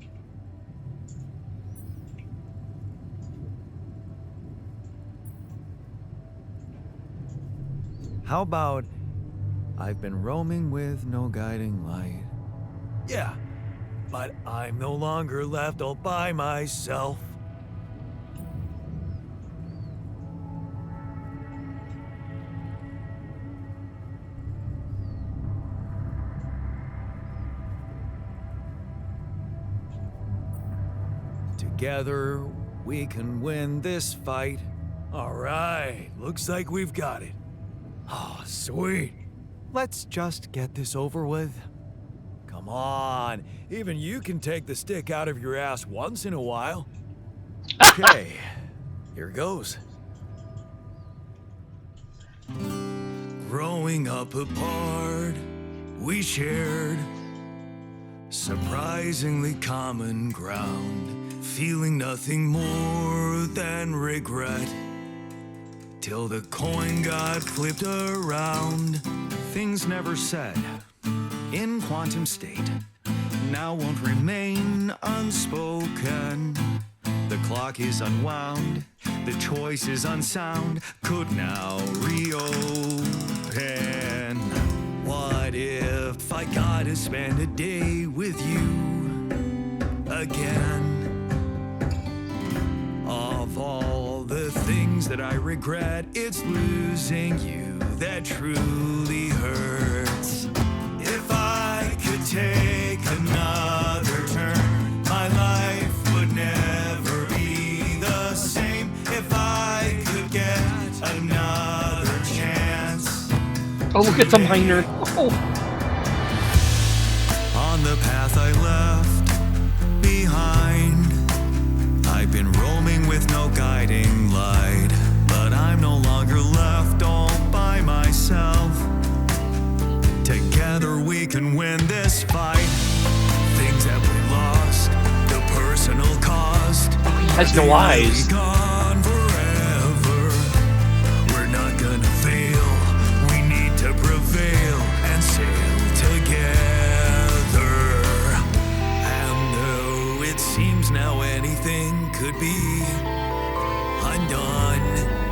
How about, I've been roaming with no guiding light? Yeah, but I'm no longer left all by myself. Together, we can win this fight. All right, looks like we've got it. Oh, sweet. Let's just get this over with. Come on, even you can take the stick out of your ass once in a while. Okay, here goes. Growing up apart, we shared surprisingly common ground, feeling nothing more than regret. Till the coin got flipped around. Things never said in quantum state now won't remain unspoken. The clock is unwound, the choice is unsound, could now reopen. What if I got to spend a day with you again? Of all the things that I regret, it's losing you that truly hurts. If I could take another turn, my life would never be the same. If I could get another chance. Oh, look at the miner. Oh. On the path I left behind, I've been roaming with no guiding light, but I'm no longer left all by myself. Together we can win this fight. Things that we lost, the personal cost. He has no eyes. Gone forever. We're not gonna fail. We need to prevail and sail together. And though it seems now anything could be undone,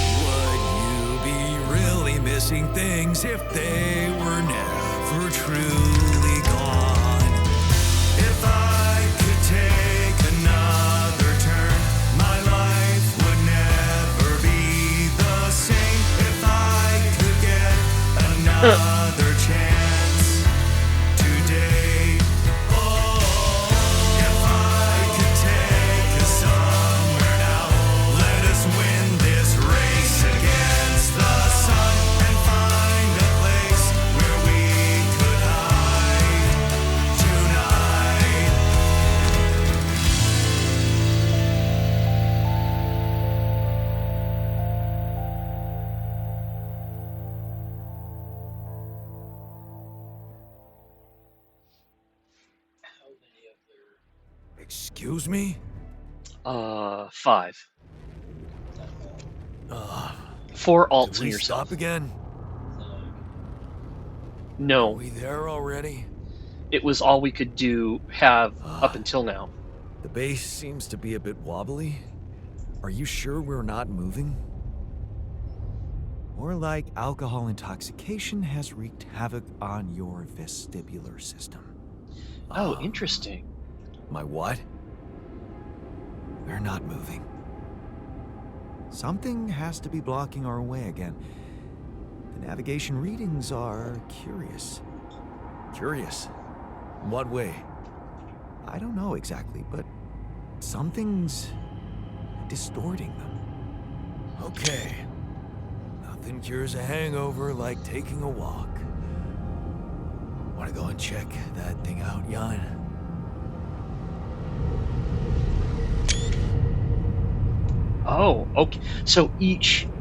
would you be really missing things if they were never truly gone? If I could take another turn, my life would never be the same. If I could get another chance today, oh, if I could take us somewhere now, let us win this race against the sun and find a place where we could hide tonight. Excuse me? 5. Uh, 4 alts did on we yourself. stop again? Are No, we there already? it was all we could do have up until now. The base seems to be a bit wobbly. Are you sure we're not moving? More like alcohol intoxication has wreaked havoc on your vestibular system. Oh, interesting. My what? We're not moving. Something has to be blocking our way again. The navigation readings are curious. Curious? In what way? I don't know exactly, but something's distorting them. Okay. Nothing cures a hangover like taking a walk. Wanna go and check that thing out, Jan? Oh, okay. So each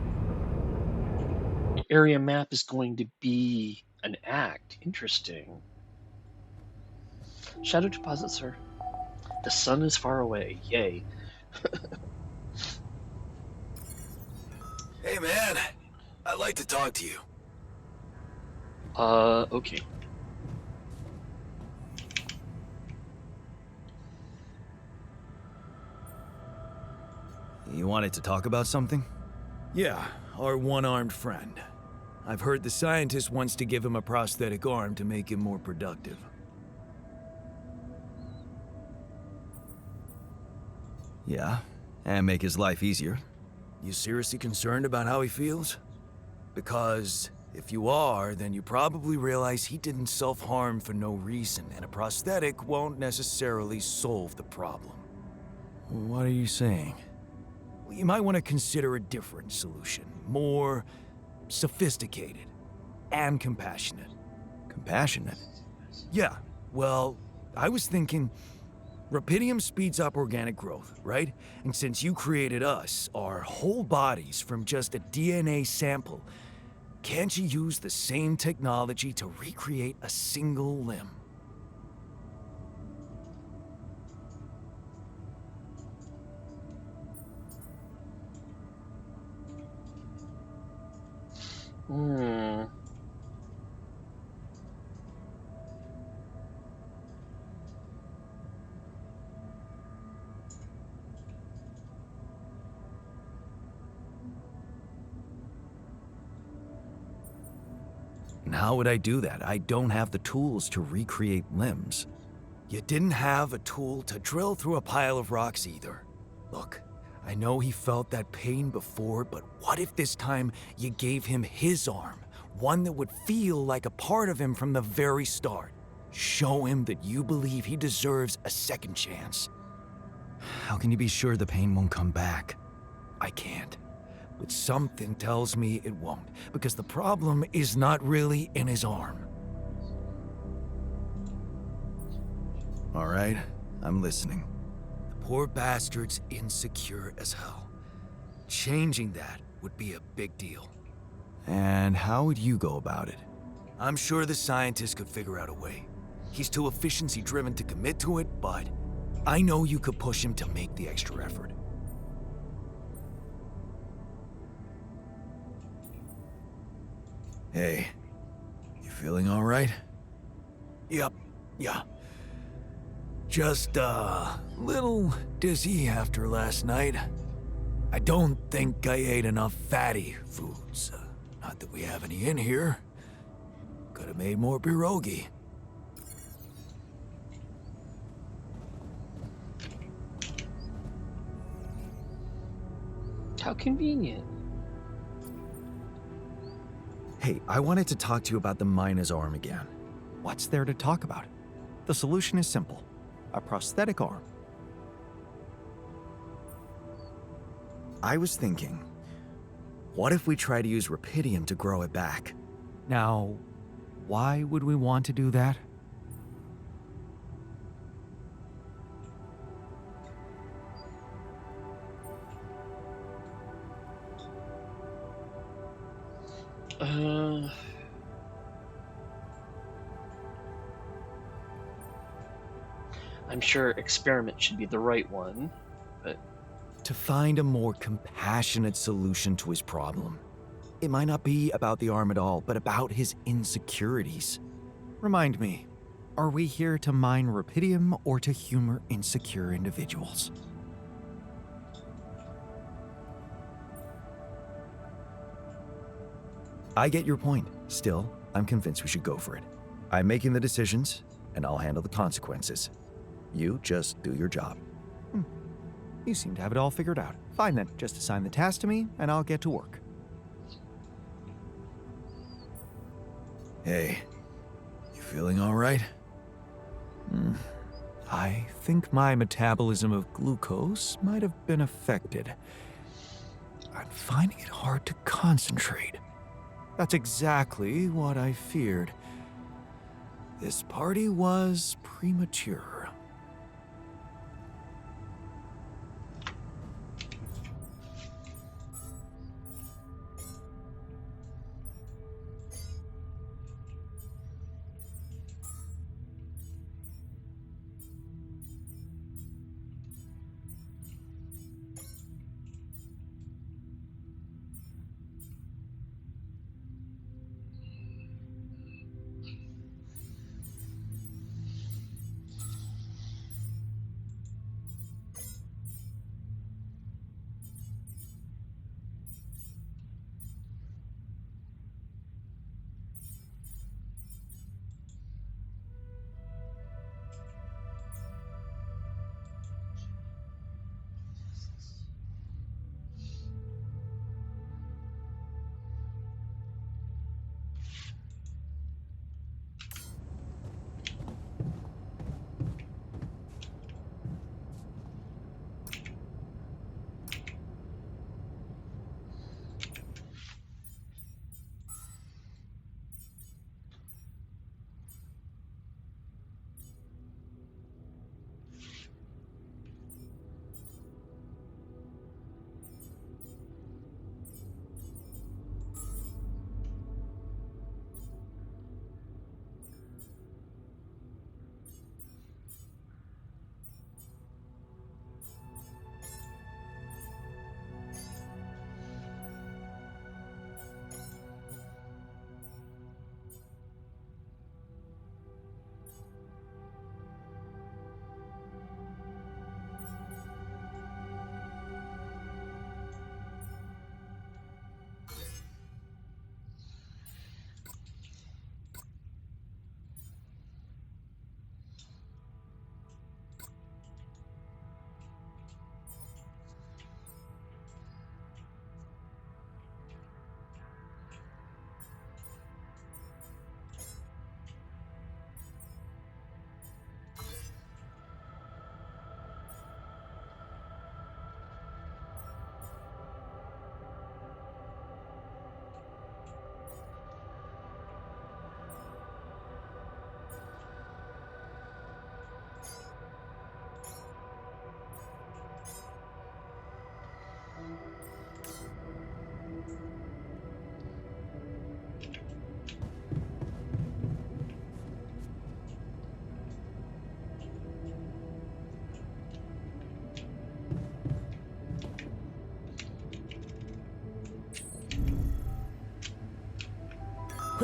area map is going to be an act. Interesting. Shadow deposit, sir. The sun is far away. Yay. Hey man, I'd like to talk to you. Okay. You wanted to talk about something? Yeah, our one-armed friend. I've heard the scientist wants to give him a prosthetic arm to make him more productive. Yeah, and make his life easier. You seriously concerned about how he feels? Because if you are, then you probably realize he didn't self-harm for no reason, and a prosthetic won't necessarily solve the problem. What are you saying? You might want to consider a different solution, more sophisticated and compassionate. compassionate. Yeah, well, I was thinking Rapidium speeds up organic growth, right? And since you created us, our whole bodies from just a DNA sample, can't you use the same technology to recreate a single limb? Hmm. And how would I do that? I don't have the tools to recreate limbs. You didn't have a tool to drill through a pile of rocks either. Look, I know he felt that pain before, but what if this time you gave him his arm? One that would feel like a part of him from the very start. Show him that you believe he deserves a second chance. How can you be sure the pain won't come back? I can't. But something tells me it won't, because the problem is not really in his arm. All right, I'm listening. The poor bastard's insecure as hell. Changing that would be a big deal. And how would you go about it? I'm sure the scientist could figure out a way. He's too efficiency-driven to commit to it, but I know you could push him to make the extra effort. Hey, you feeling all right? Yep, yeah. Just little dizzy after last night. I don't think I ate enough fatty foods. Not that we have any in here. Could have made more pierogi. How convenient. Hey, I wanted to talk to you about the miner's arm again. What's there to talk about? The solution is simple. A prosthetic arm. I was thinking, what if we try to use Rapidium to grow it back? Now, why would we want to do that? I'm sure experiment should be the right one, but To find a more compassionate solution to his problem. It might not be about the arm at all, but about his insecurities. Remind me, are we here to mine Rapidium or to humor insecure individuals? I get your point. Still, I'm convinced we should go for it. I'm making the decisions, and I'll handle the consequences. You just do your job. You seem to have it all figured out. Fine then, just assign the task to me, and I'll get to work. Hey, you feeling all right? I think my metabolism of glucose might have been affected. I'm finding it hard to concentrate. That's exactly what I feared. This party was premature.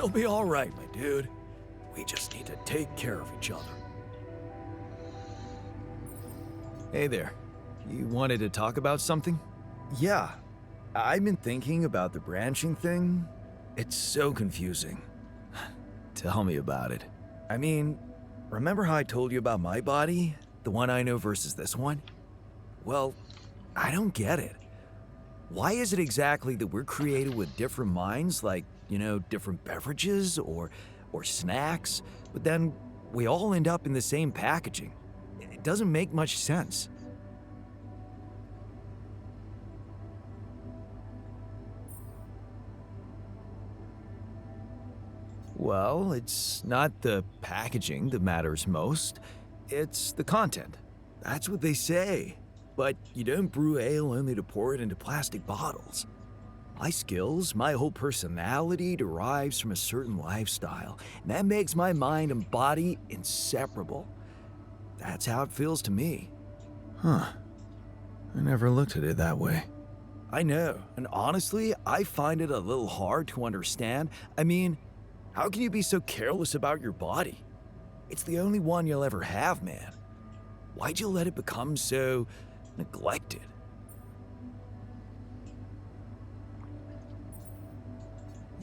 We'll be all right, my dude. We just need to take care of each other. Hey there. You wanted to talk about something? Yeah. I've been thinking about the branching thing. It's so confusing. Tell me about it. I mean, remember how I told you about my body? The one I know versus this one? Well, I don't get it. Why is it exactly that we're created with different minds, like, different beverages or snacks, but then we all end up in the same packaging? It doesn't make much sense. Well, it's not the packaging that matters most. It's the content. That's what they say. But you don't brew ale only to pour it into plastic bottles. My skills, my whole personality derives from a certain lifestyle, and that makes my mind and body inseparable. That's how it feels to me. Huh. I never looked at it that way. I know, and honestly, I find it a little hard to understand. I mean, how can you be so careless about your body? It's the only one you'll ever have, man. Why'd you let it become so neglected?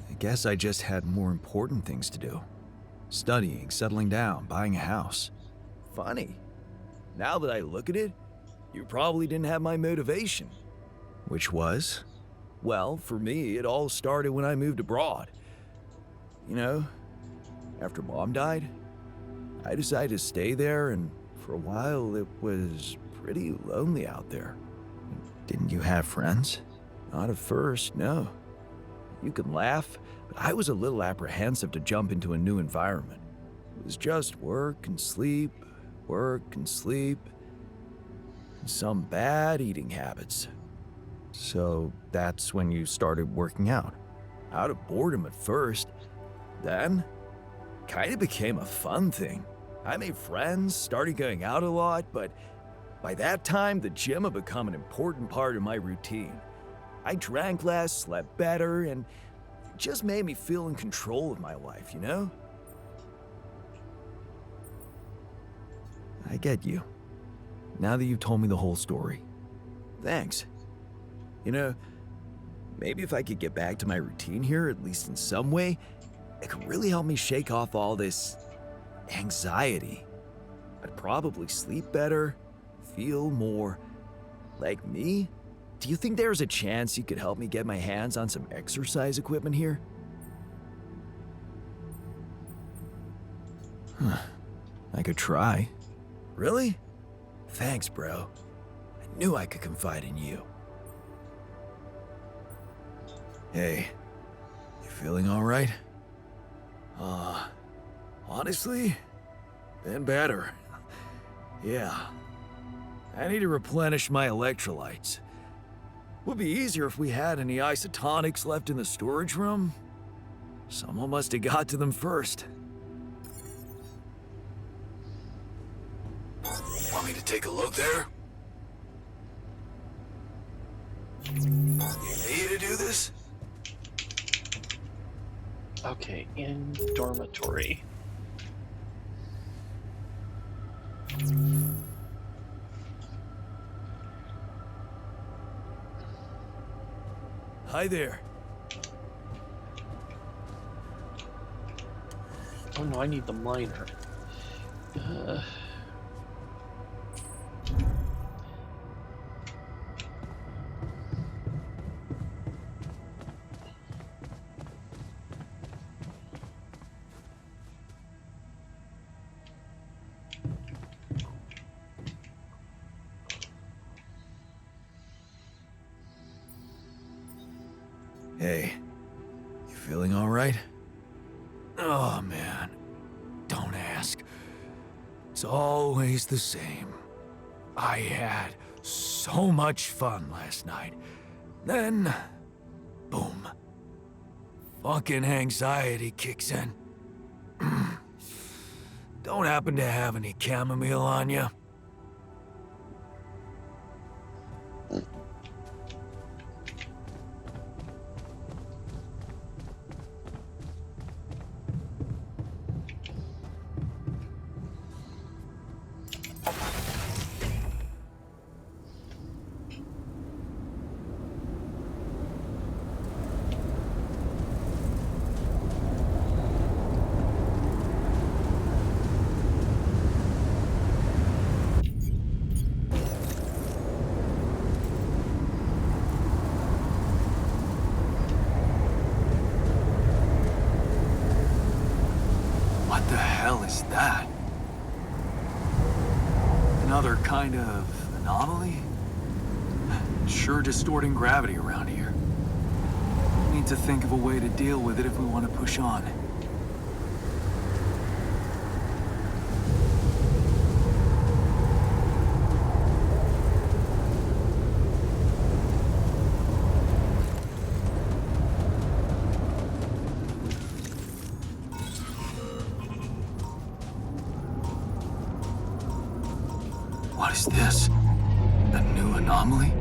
I guess I just had more important things to do. Studying, settling down, buying a house. Funny. Now that I look at it, you probably didn't have my motivation. Which was? Well, for me, it all started when I moved abroad. After Mom died, I decided to stay there, and for a while it was pretty lonely out there. Didn't you have friends? Not at first, no. You can laugh, but I was a little apprehensive to jump into a new environment. It was just work and sleep, and some bad eating habits. So that's when you started working out. Out of boredom at first. Then, kind of became a fun thing. I made friends, started going out a lot, but by that time, the gym had become an important part of my routine. I drank less, slept better, and it just made me feel in control of my life, I get you. Now that you've told me the whole story. Thanks. Maybe if I could get back to my routine here, at least in some way, it could really help me shake off all this anxiety. I'd probably sleep better, feel more like me. Do you think there's a chance you could help me get my hands on some exercise equipment here? I could try. Really? Thanks, bro. I knew I could confide in you. Hey, you feeling all right? Honestly, been better. Yeah. I need to replenish my electrolytes. Would be easier if we had any isotonics left in the storage room. Someone must have got to them first. Want me to take a look there? You need to do this? Okay, in dormitory. Hi there. Oh no, I need the miner. Hey, you feeling all right? Oh, man. Don't ask. It's always the same. I had so much fun last night. Then, boom. Fucking anxiety kicks in. Don't happen to have any chamomile on you? What the hell is that? Another kind of anomaly? Sure distorting gravity around here. Need to think of a way to deal with it if we want to push on. What is this? A new anomaly?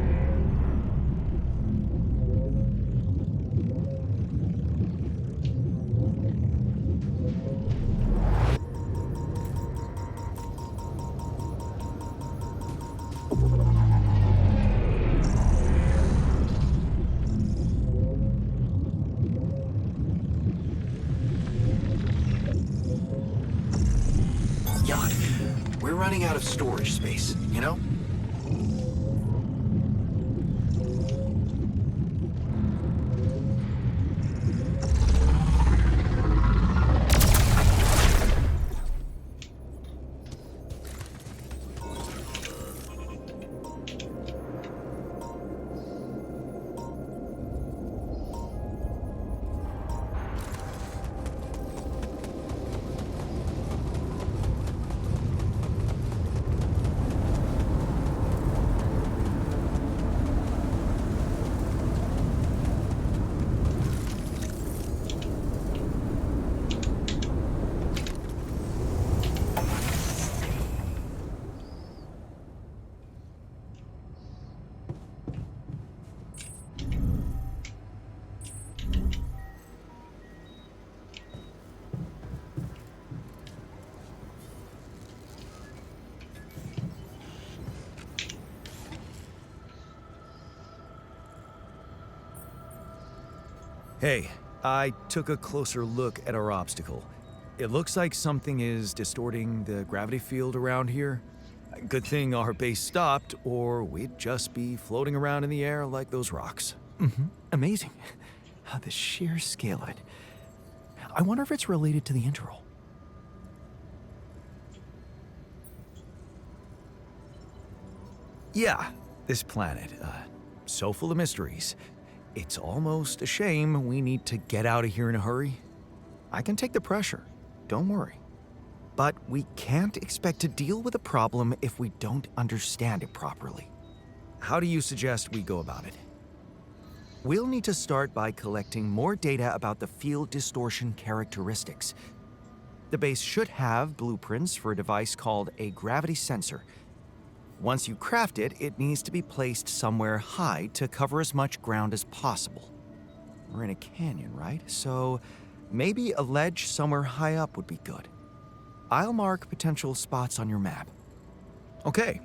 Jan, we're running out of storage space, you know? Hey, I took a closer look at our obstacle. It looks like something is distorting the gravity field around here. Good thing our base stopped, or we'd just be floating around in the air like those rocks. Amazing. The sheer scale of it. I wonder if it's related to the interval. Yeah, this planet, so full of mysteries. It's almost a shame we need to get out of here in a hurry. I can take the pressure, don't worry. But we can't expect to deal with a problem if we don't understand it properly. How do you suggest we go about it? We'll need to start by collecting more data about the field distortion characteristics. The base should have blueprints for a device called a gravity sensor. Once you craft it, it needs to be placed somewhere high to cover as much ground as possible. We're in a canyon, right? So maybe a ledge somewhere high up would be good. I'll mark potential spots on your map. Okay,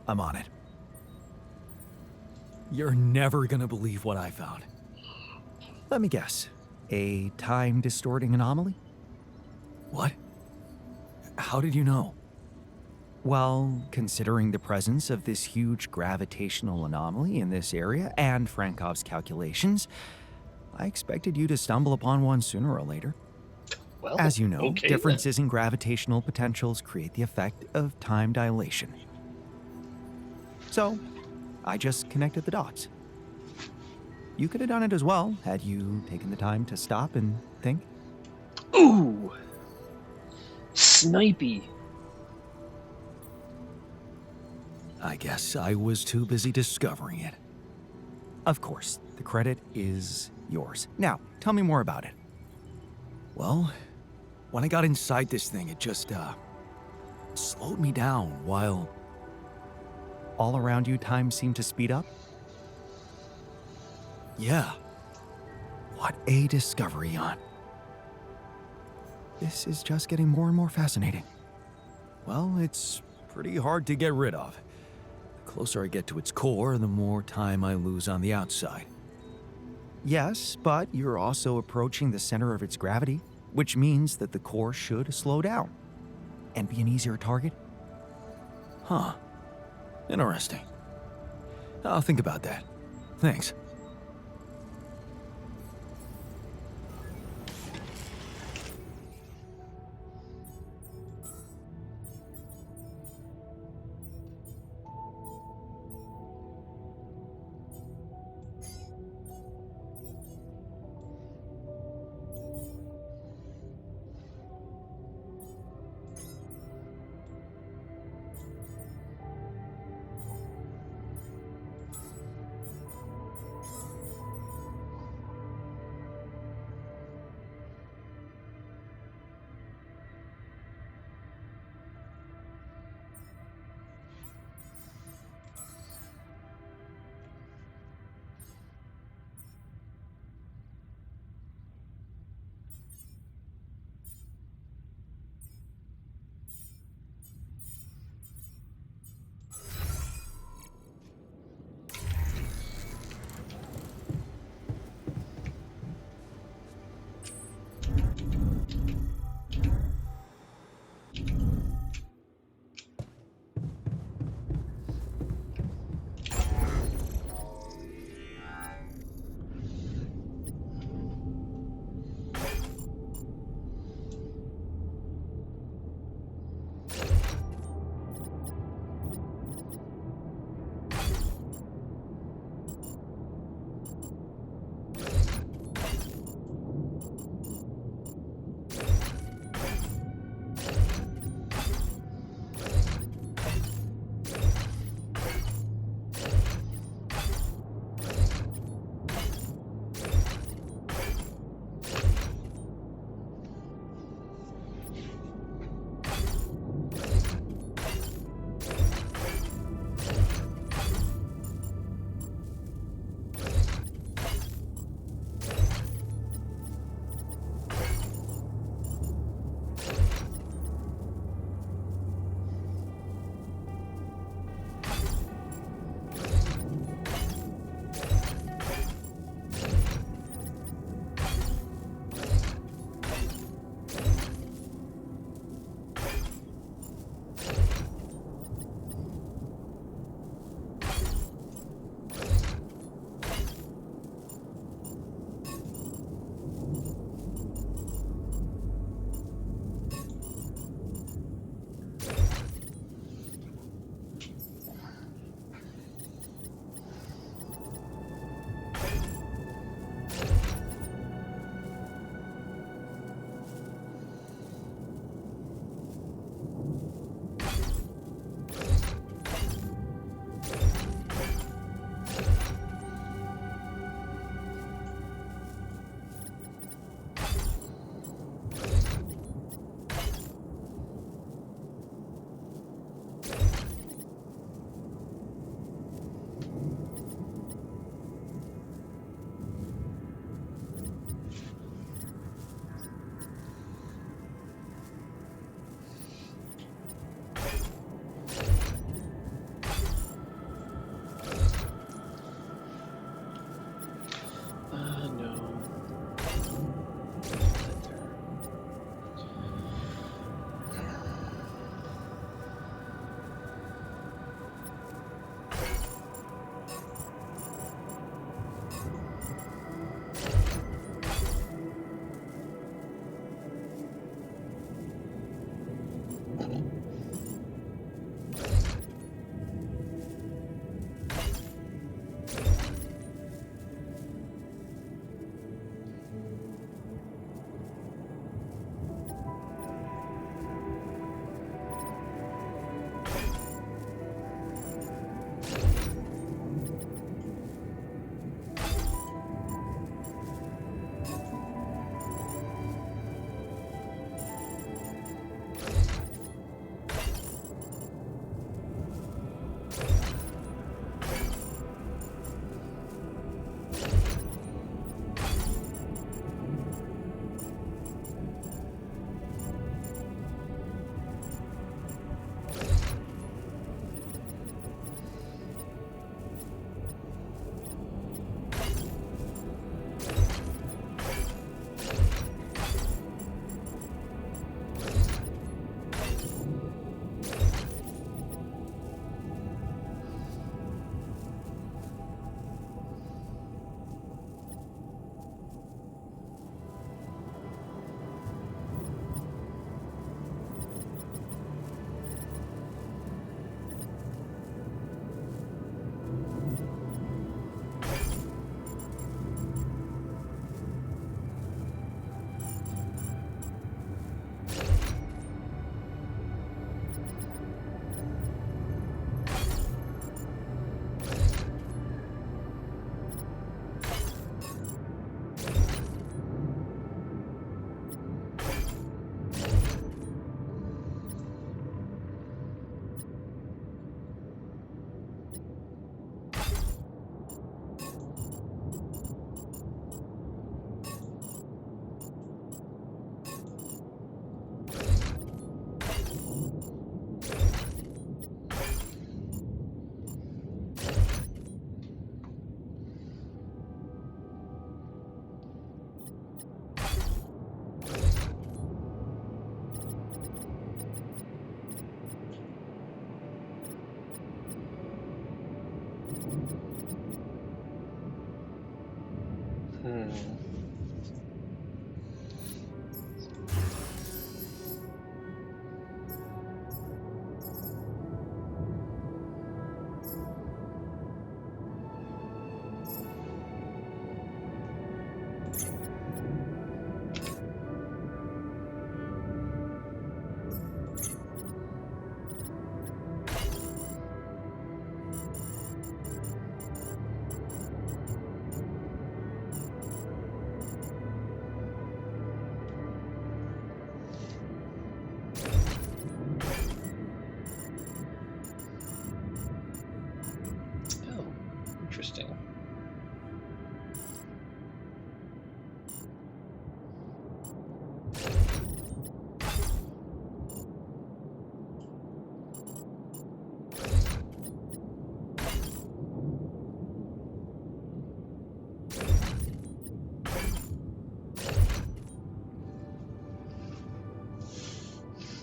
I'm on it. You're never gonna believe what I found. Let me guess. A time-distorting anomaly? What? How did you know? Well, considering the presence of this huge gravitational anomaly in this area and Frankov's calculations, I expected you to stumble upon one sooner or later. Well, As you know, okay, differences in gravitational potentials create the effect of time dilation. So, I just connected the dots. You could have done it as well, had you taken the time to stop and think. Ooh! Snipey. I guess I was too busy discovering it. Of course, the credit is yours. Now, tell me more about it. Well, when I got inside this thing, it just, slowed me down while all around you time seemed to speed up. Yeah. What a discovery, Jan. This is just getting more and more fascinating. Well, it's pretty hard to get rid of. The closer I get to its core, the more time I lose on the outside. Yes, but you're also approaching the center of its gravity, which means that the core should slow down and be an easier target. Huh. Interesting. I'll think about that. Thanks.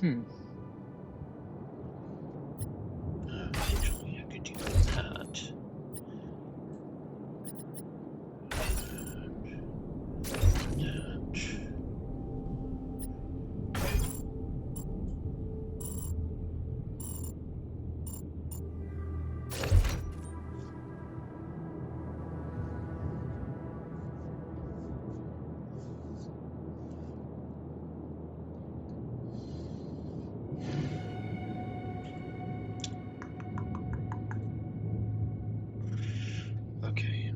Actually, I could do that. Okay.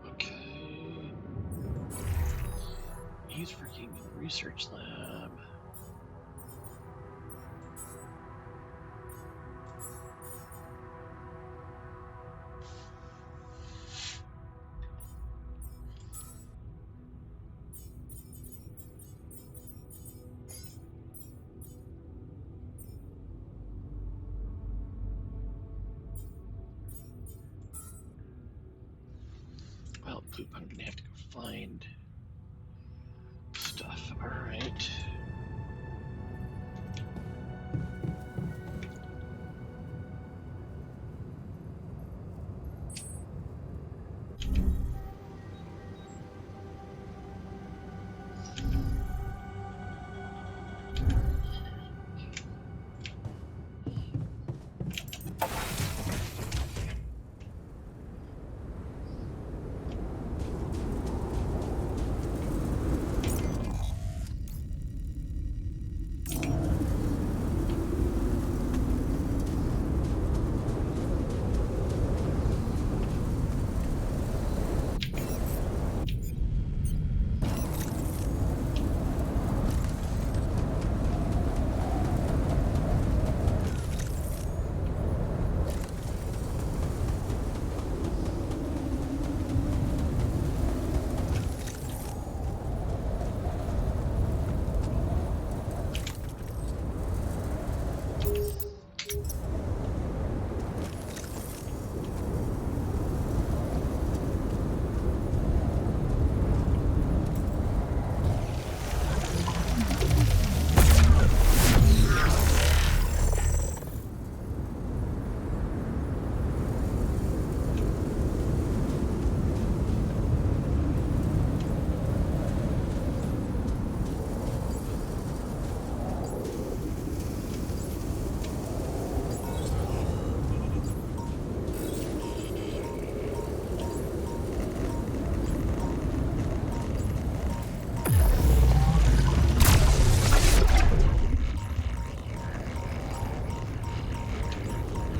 Okay. He's working in the research lab. Well, poop, I'm gonna have to go find stuff. Alright.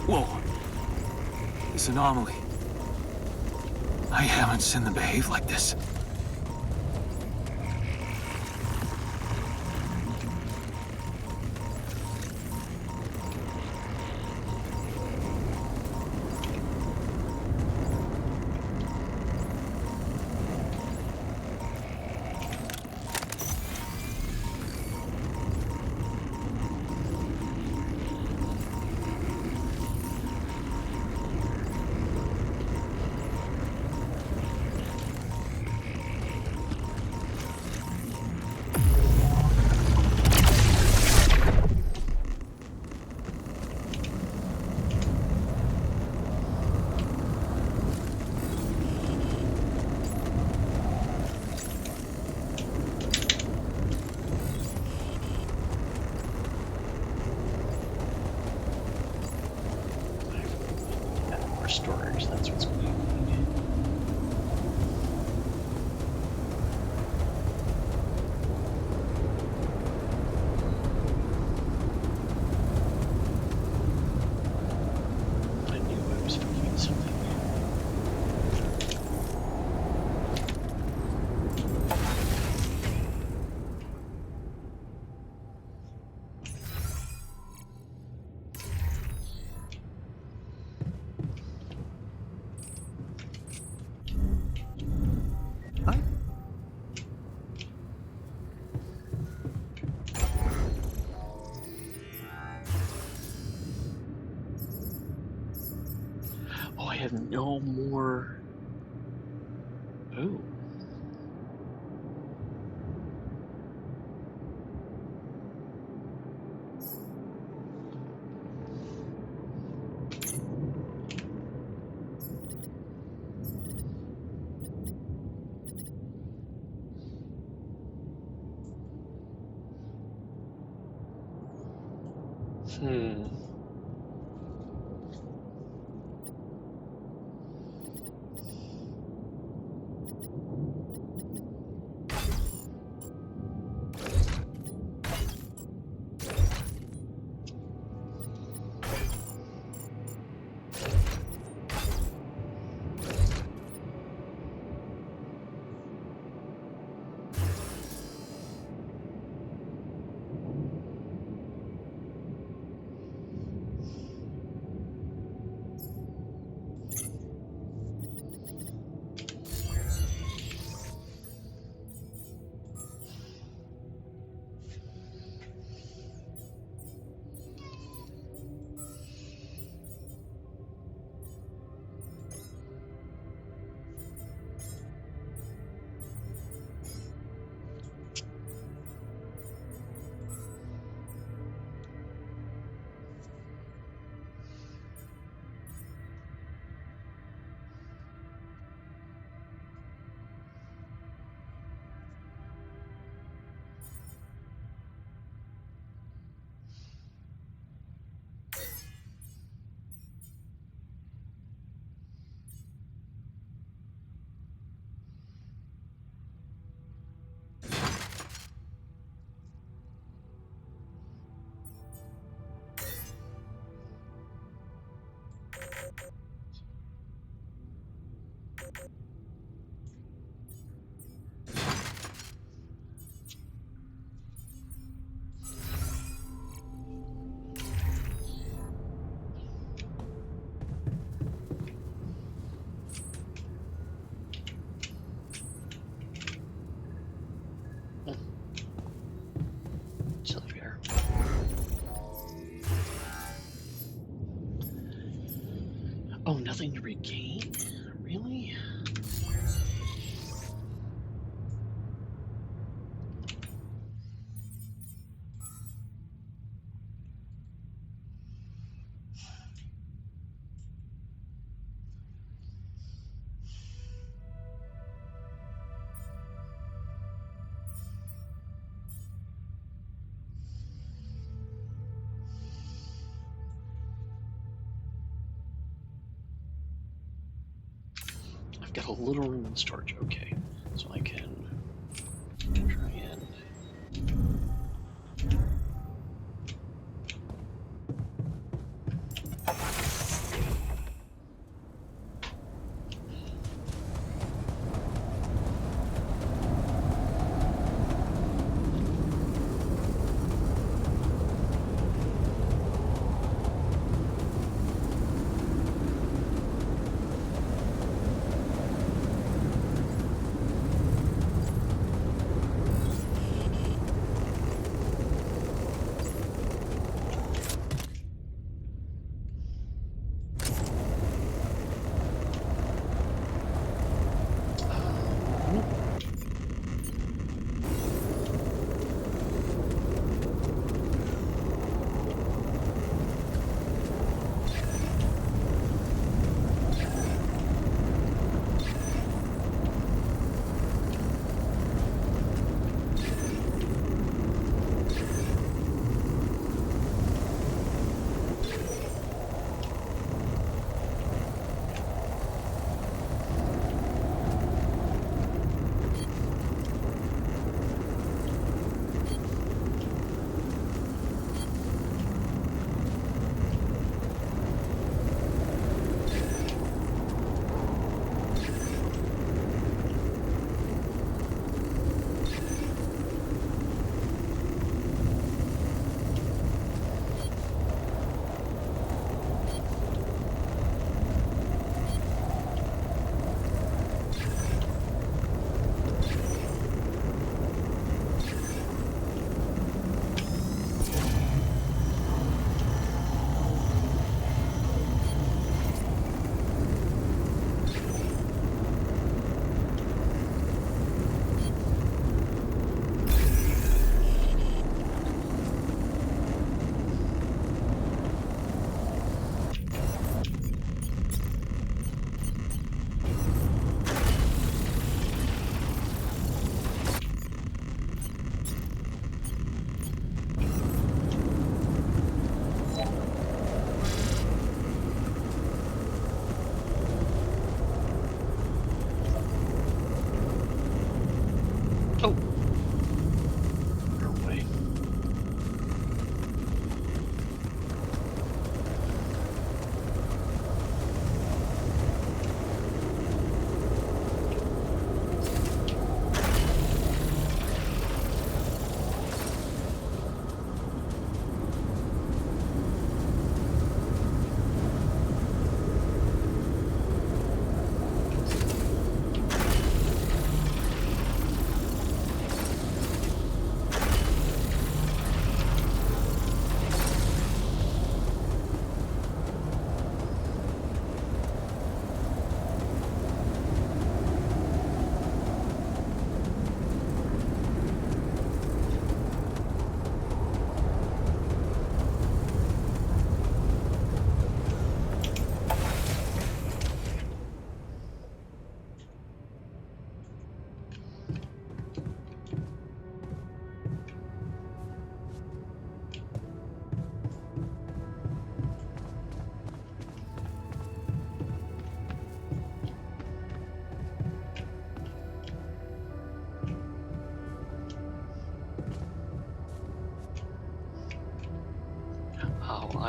Whoa. This anomaly. I haven't seen them behave like this. More storage, that's what's going on. I knew I was forgetting something. have no more. Oh. Hmm. Silly bear. Oh, nothing to regain? Really? I've got a little room in storage. Okay, so I can try and.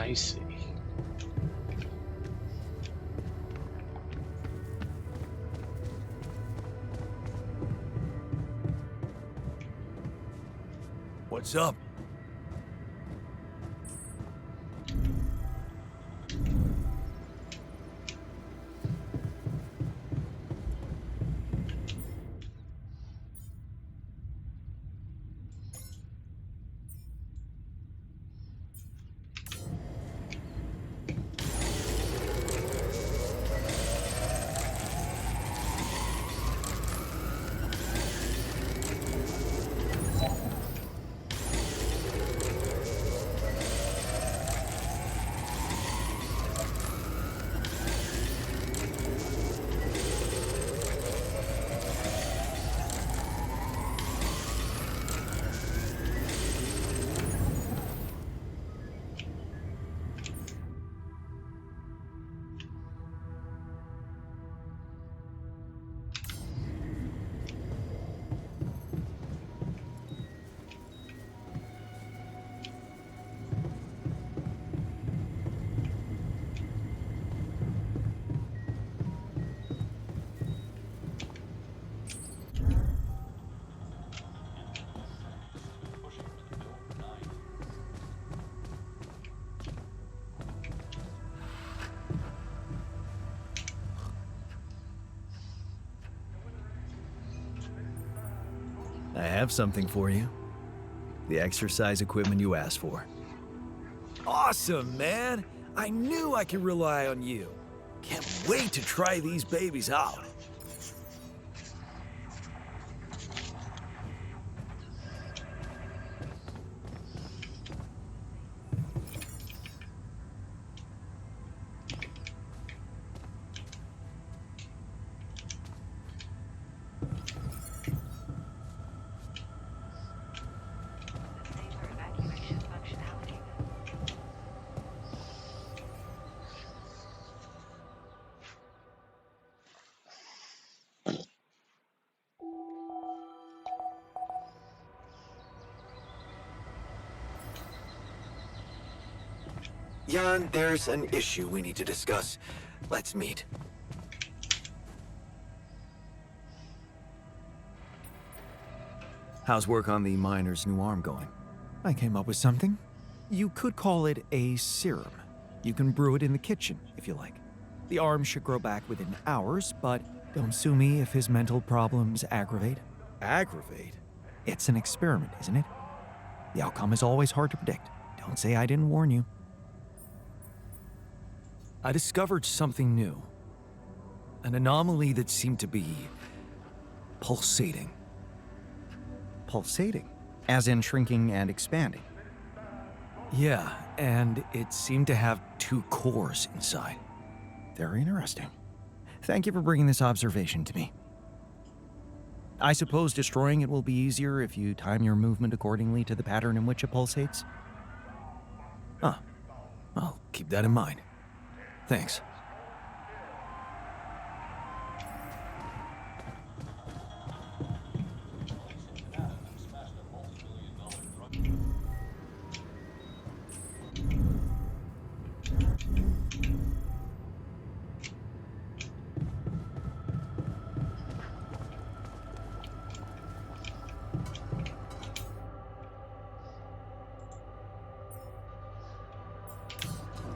I see. What's up? I have something for you. The exercise equipment you asked for. Awesome, man! I knew I could rely on you. Can't wait to try these babies out. Jan, there's an issue we need to discuss. Let's meet. How's work on the miner's new arm going? I came up with something. You could call it a serum. You can brew it in the kitchen, if you like. The arm should grow back within hours, but don't sue me if his mental problems aggravate. Aggravate? It's an experiment, isn't it? The outcome is always hard to predict. Don't say I didn't warn you. I discovered something new. An anomaly that seemed to be pulsating. Pulsating? As in shrinking and expanding? Yeah, and it seemed to have two cores inside. Very interesting. Thank you for bringing this observation to me. I suppose destroying it will be easier if you time your movement accordingly to the pattern in which it pulsates? Huh. I'll keep that in mind. Thanks.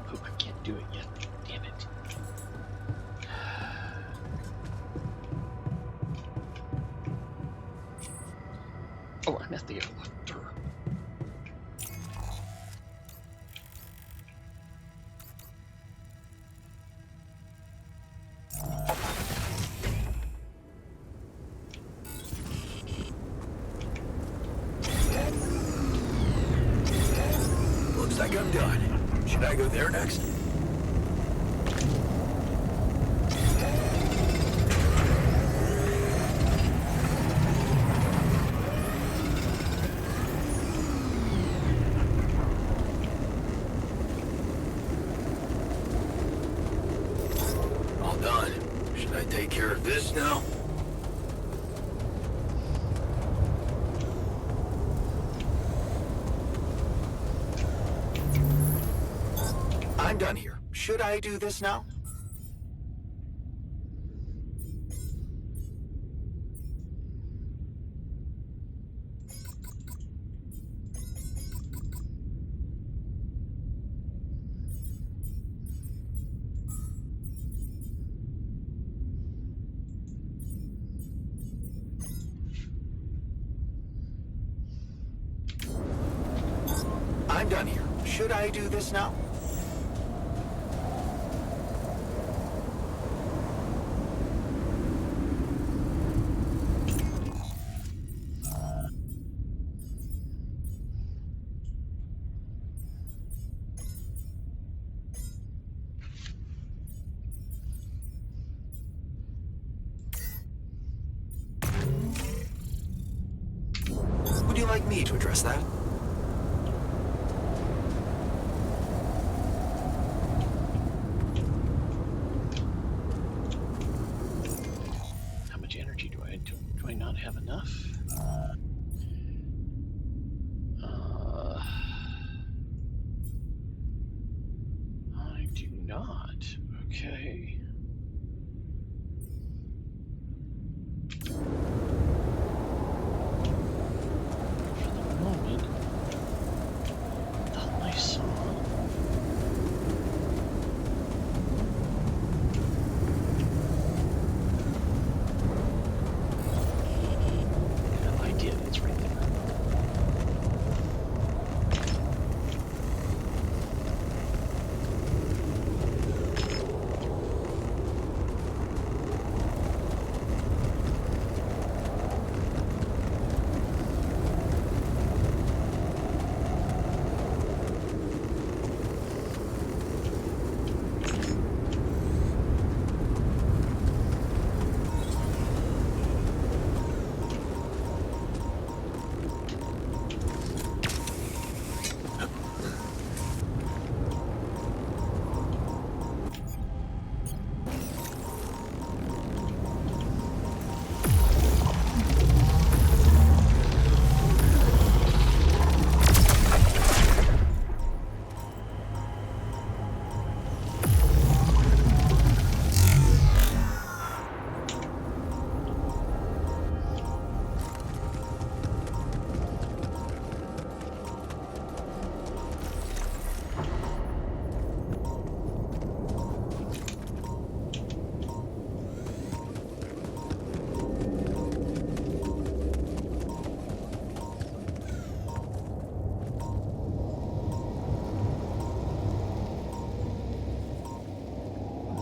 Oh, I can't do it yet. Damn it. Oh, I'm at the airlock door. Looks like I'm done. Should I go there next? All done. Should I take care of this now? I'm done here. Should I do this now? I'm done here. Should I do this now? Would you like me to address that? How much energy do I do I not have enough? I do not. Okay. For the moment, all I saw. Yeah, I did. It's right there.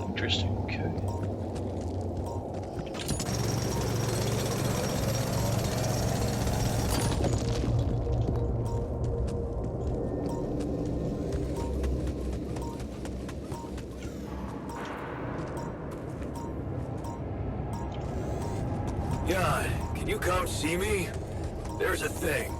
Interesting. Okay. Jan, can you come see me? There's a thing.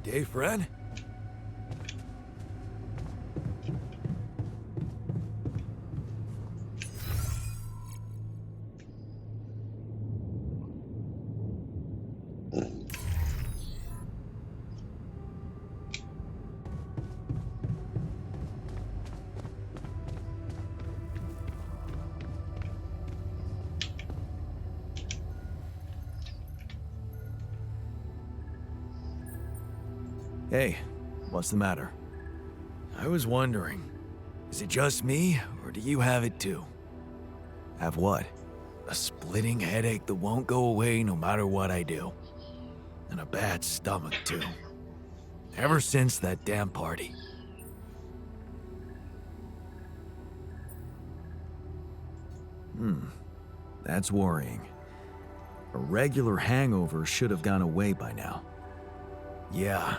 Good day, friend. Hey, what's the matter? I was wondering, is it just me, or do you have it too? Have what? A splitting headache that won't go away no matter what I do. And a bad stomach too. Ever since that damn party. That's worrying. A regular hangover should have gone away by now. Yeah.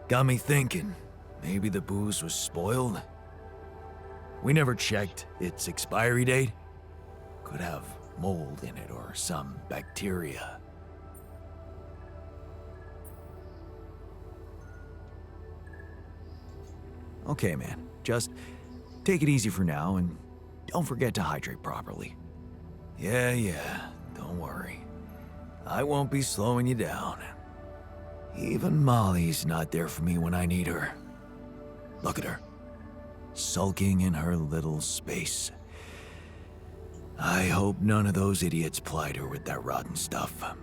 Got me thinking. Maybe the booze was spoiled? We never checked its expiry date. Could have mold in it or some bacteria. Okay, man. Just take it easy for now and don't forget to hydrate properly. Yeah, don't worry. I won't be slowing you down. Even Molly's not there for me when I need her. Look at her, sulking in her little space. I hope none of those idiots plied her with that rotten stuff.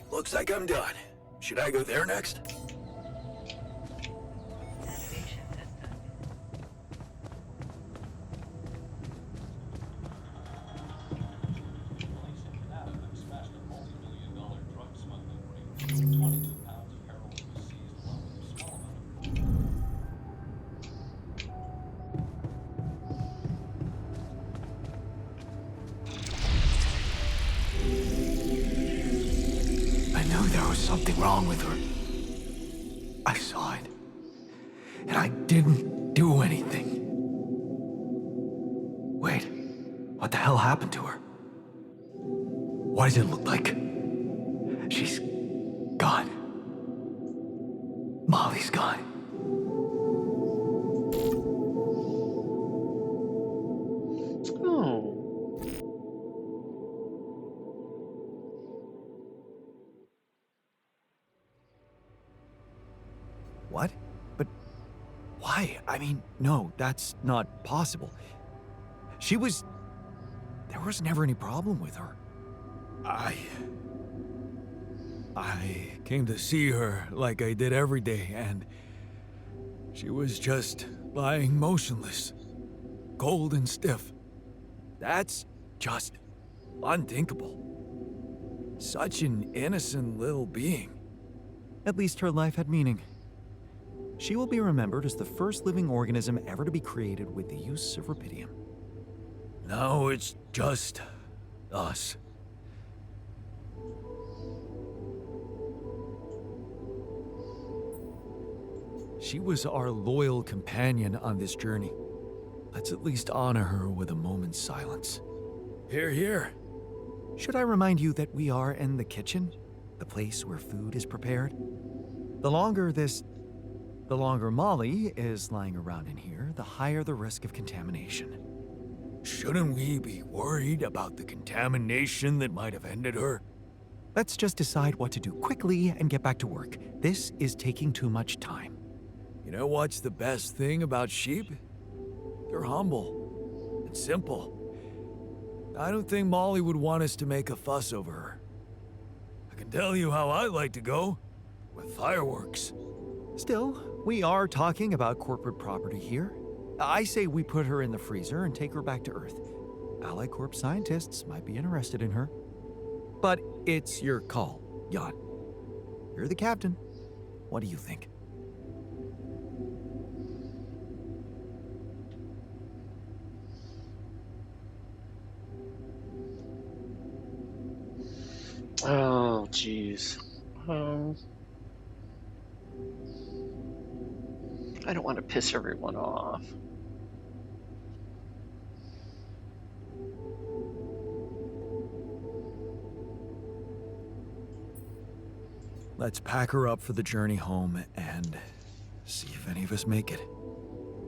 Looks like I'm done. Should I go there next? There was something wrong with her. I saw it. And I didn't do anything. Wait, what the hell happened to her? What does it look like? She's gone. Molly's gone. Oh. What? But why? I mean, no, that's not possible. There was never any problem with her. I came to see her like I did every day, and she was just lying motionless, cold and stiff. That's just unthinkable. Such an innocent little being. At least her life had meaning. She will be remembered as the first living organism ever to be created with the use of rubidium. Now it's just us. She was our loyal companion on this journey. Let's at least honor her with a moment's silence. Here, here. Should I remind you that we are in the kitchen? The place where food is prepared? The longer Molly is lying around in here, the higher the risk of contamination. Shouldn't we be worried about the contamination that might have ended her? Let's just decide what to do quickly and get back to work. This is taking too much time. You know what's the best thing about sheep? They're humble. It's simple. I don't think Molly would want us to make a fuss over her. I can tell you how I like to go. With fireworks. Still, we are talking about corporate property here. I say we put her in the freezer and take her back to Earth. Allied Corp scientists might be interested in her. But it's your call, Jan. You're the captain. What do you think? Oh, jeez. I don't want to piss everyone off. Let's pack her up for the journey home and see if any of us make it.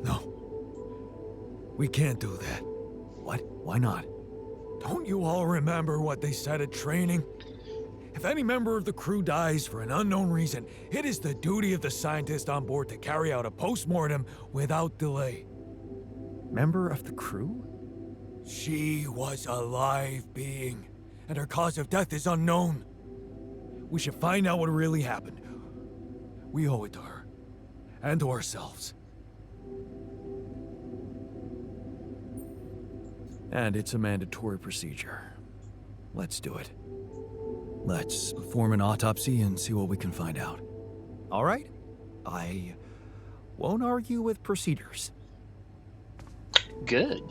No. We can't do that. What? Why not? Don't you all remember what they said at training? If any member of the crew dies for an unknown reason, it is the duty of the scientist on board to carry out a post-mortem without delay. Member of the crew? She was a live being, and her cause of death is unknown. We should find out what really happened. We owe it to her, and to ourselves. And it's a mandatory procedure. Let's do it. Let's perform an autopsy and see what we can find out. All right. I won't argue with procedures. Good.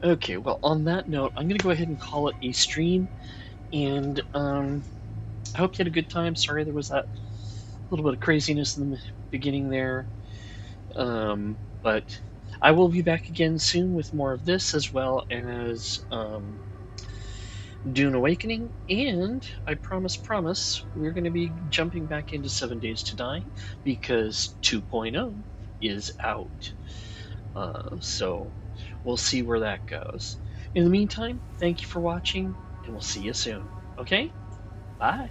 Okay, well, on that note, I'm going to go ahead and call it a stream, and I hope you had a good time. Sorry there was that little bit of craziness in the beginning there, but I will be back again soon with more of this, as well as Dune Awakening, and I promise, we're going to be jumping back into 7 Days to Die, because 2.0 is out, so we'll see where that goes. In the meantime, thank you for watching, and we'll see you soon. Okay? Bye.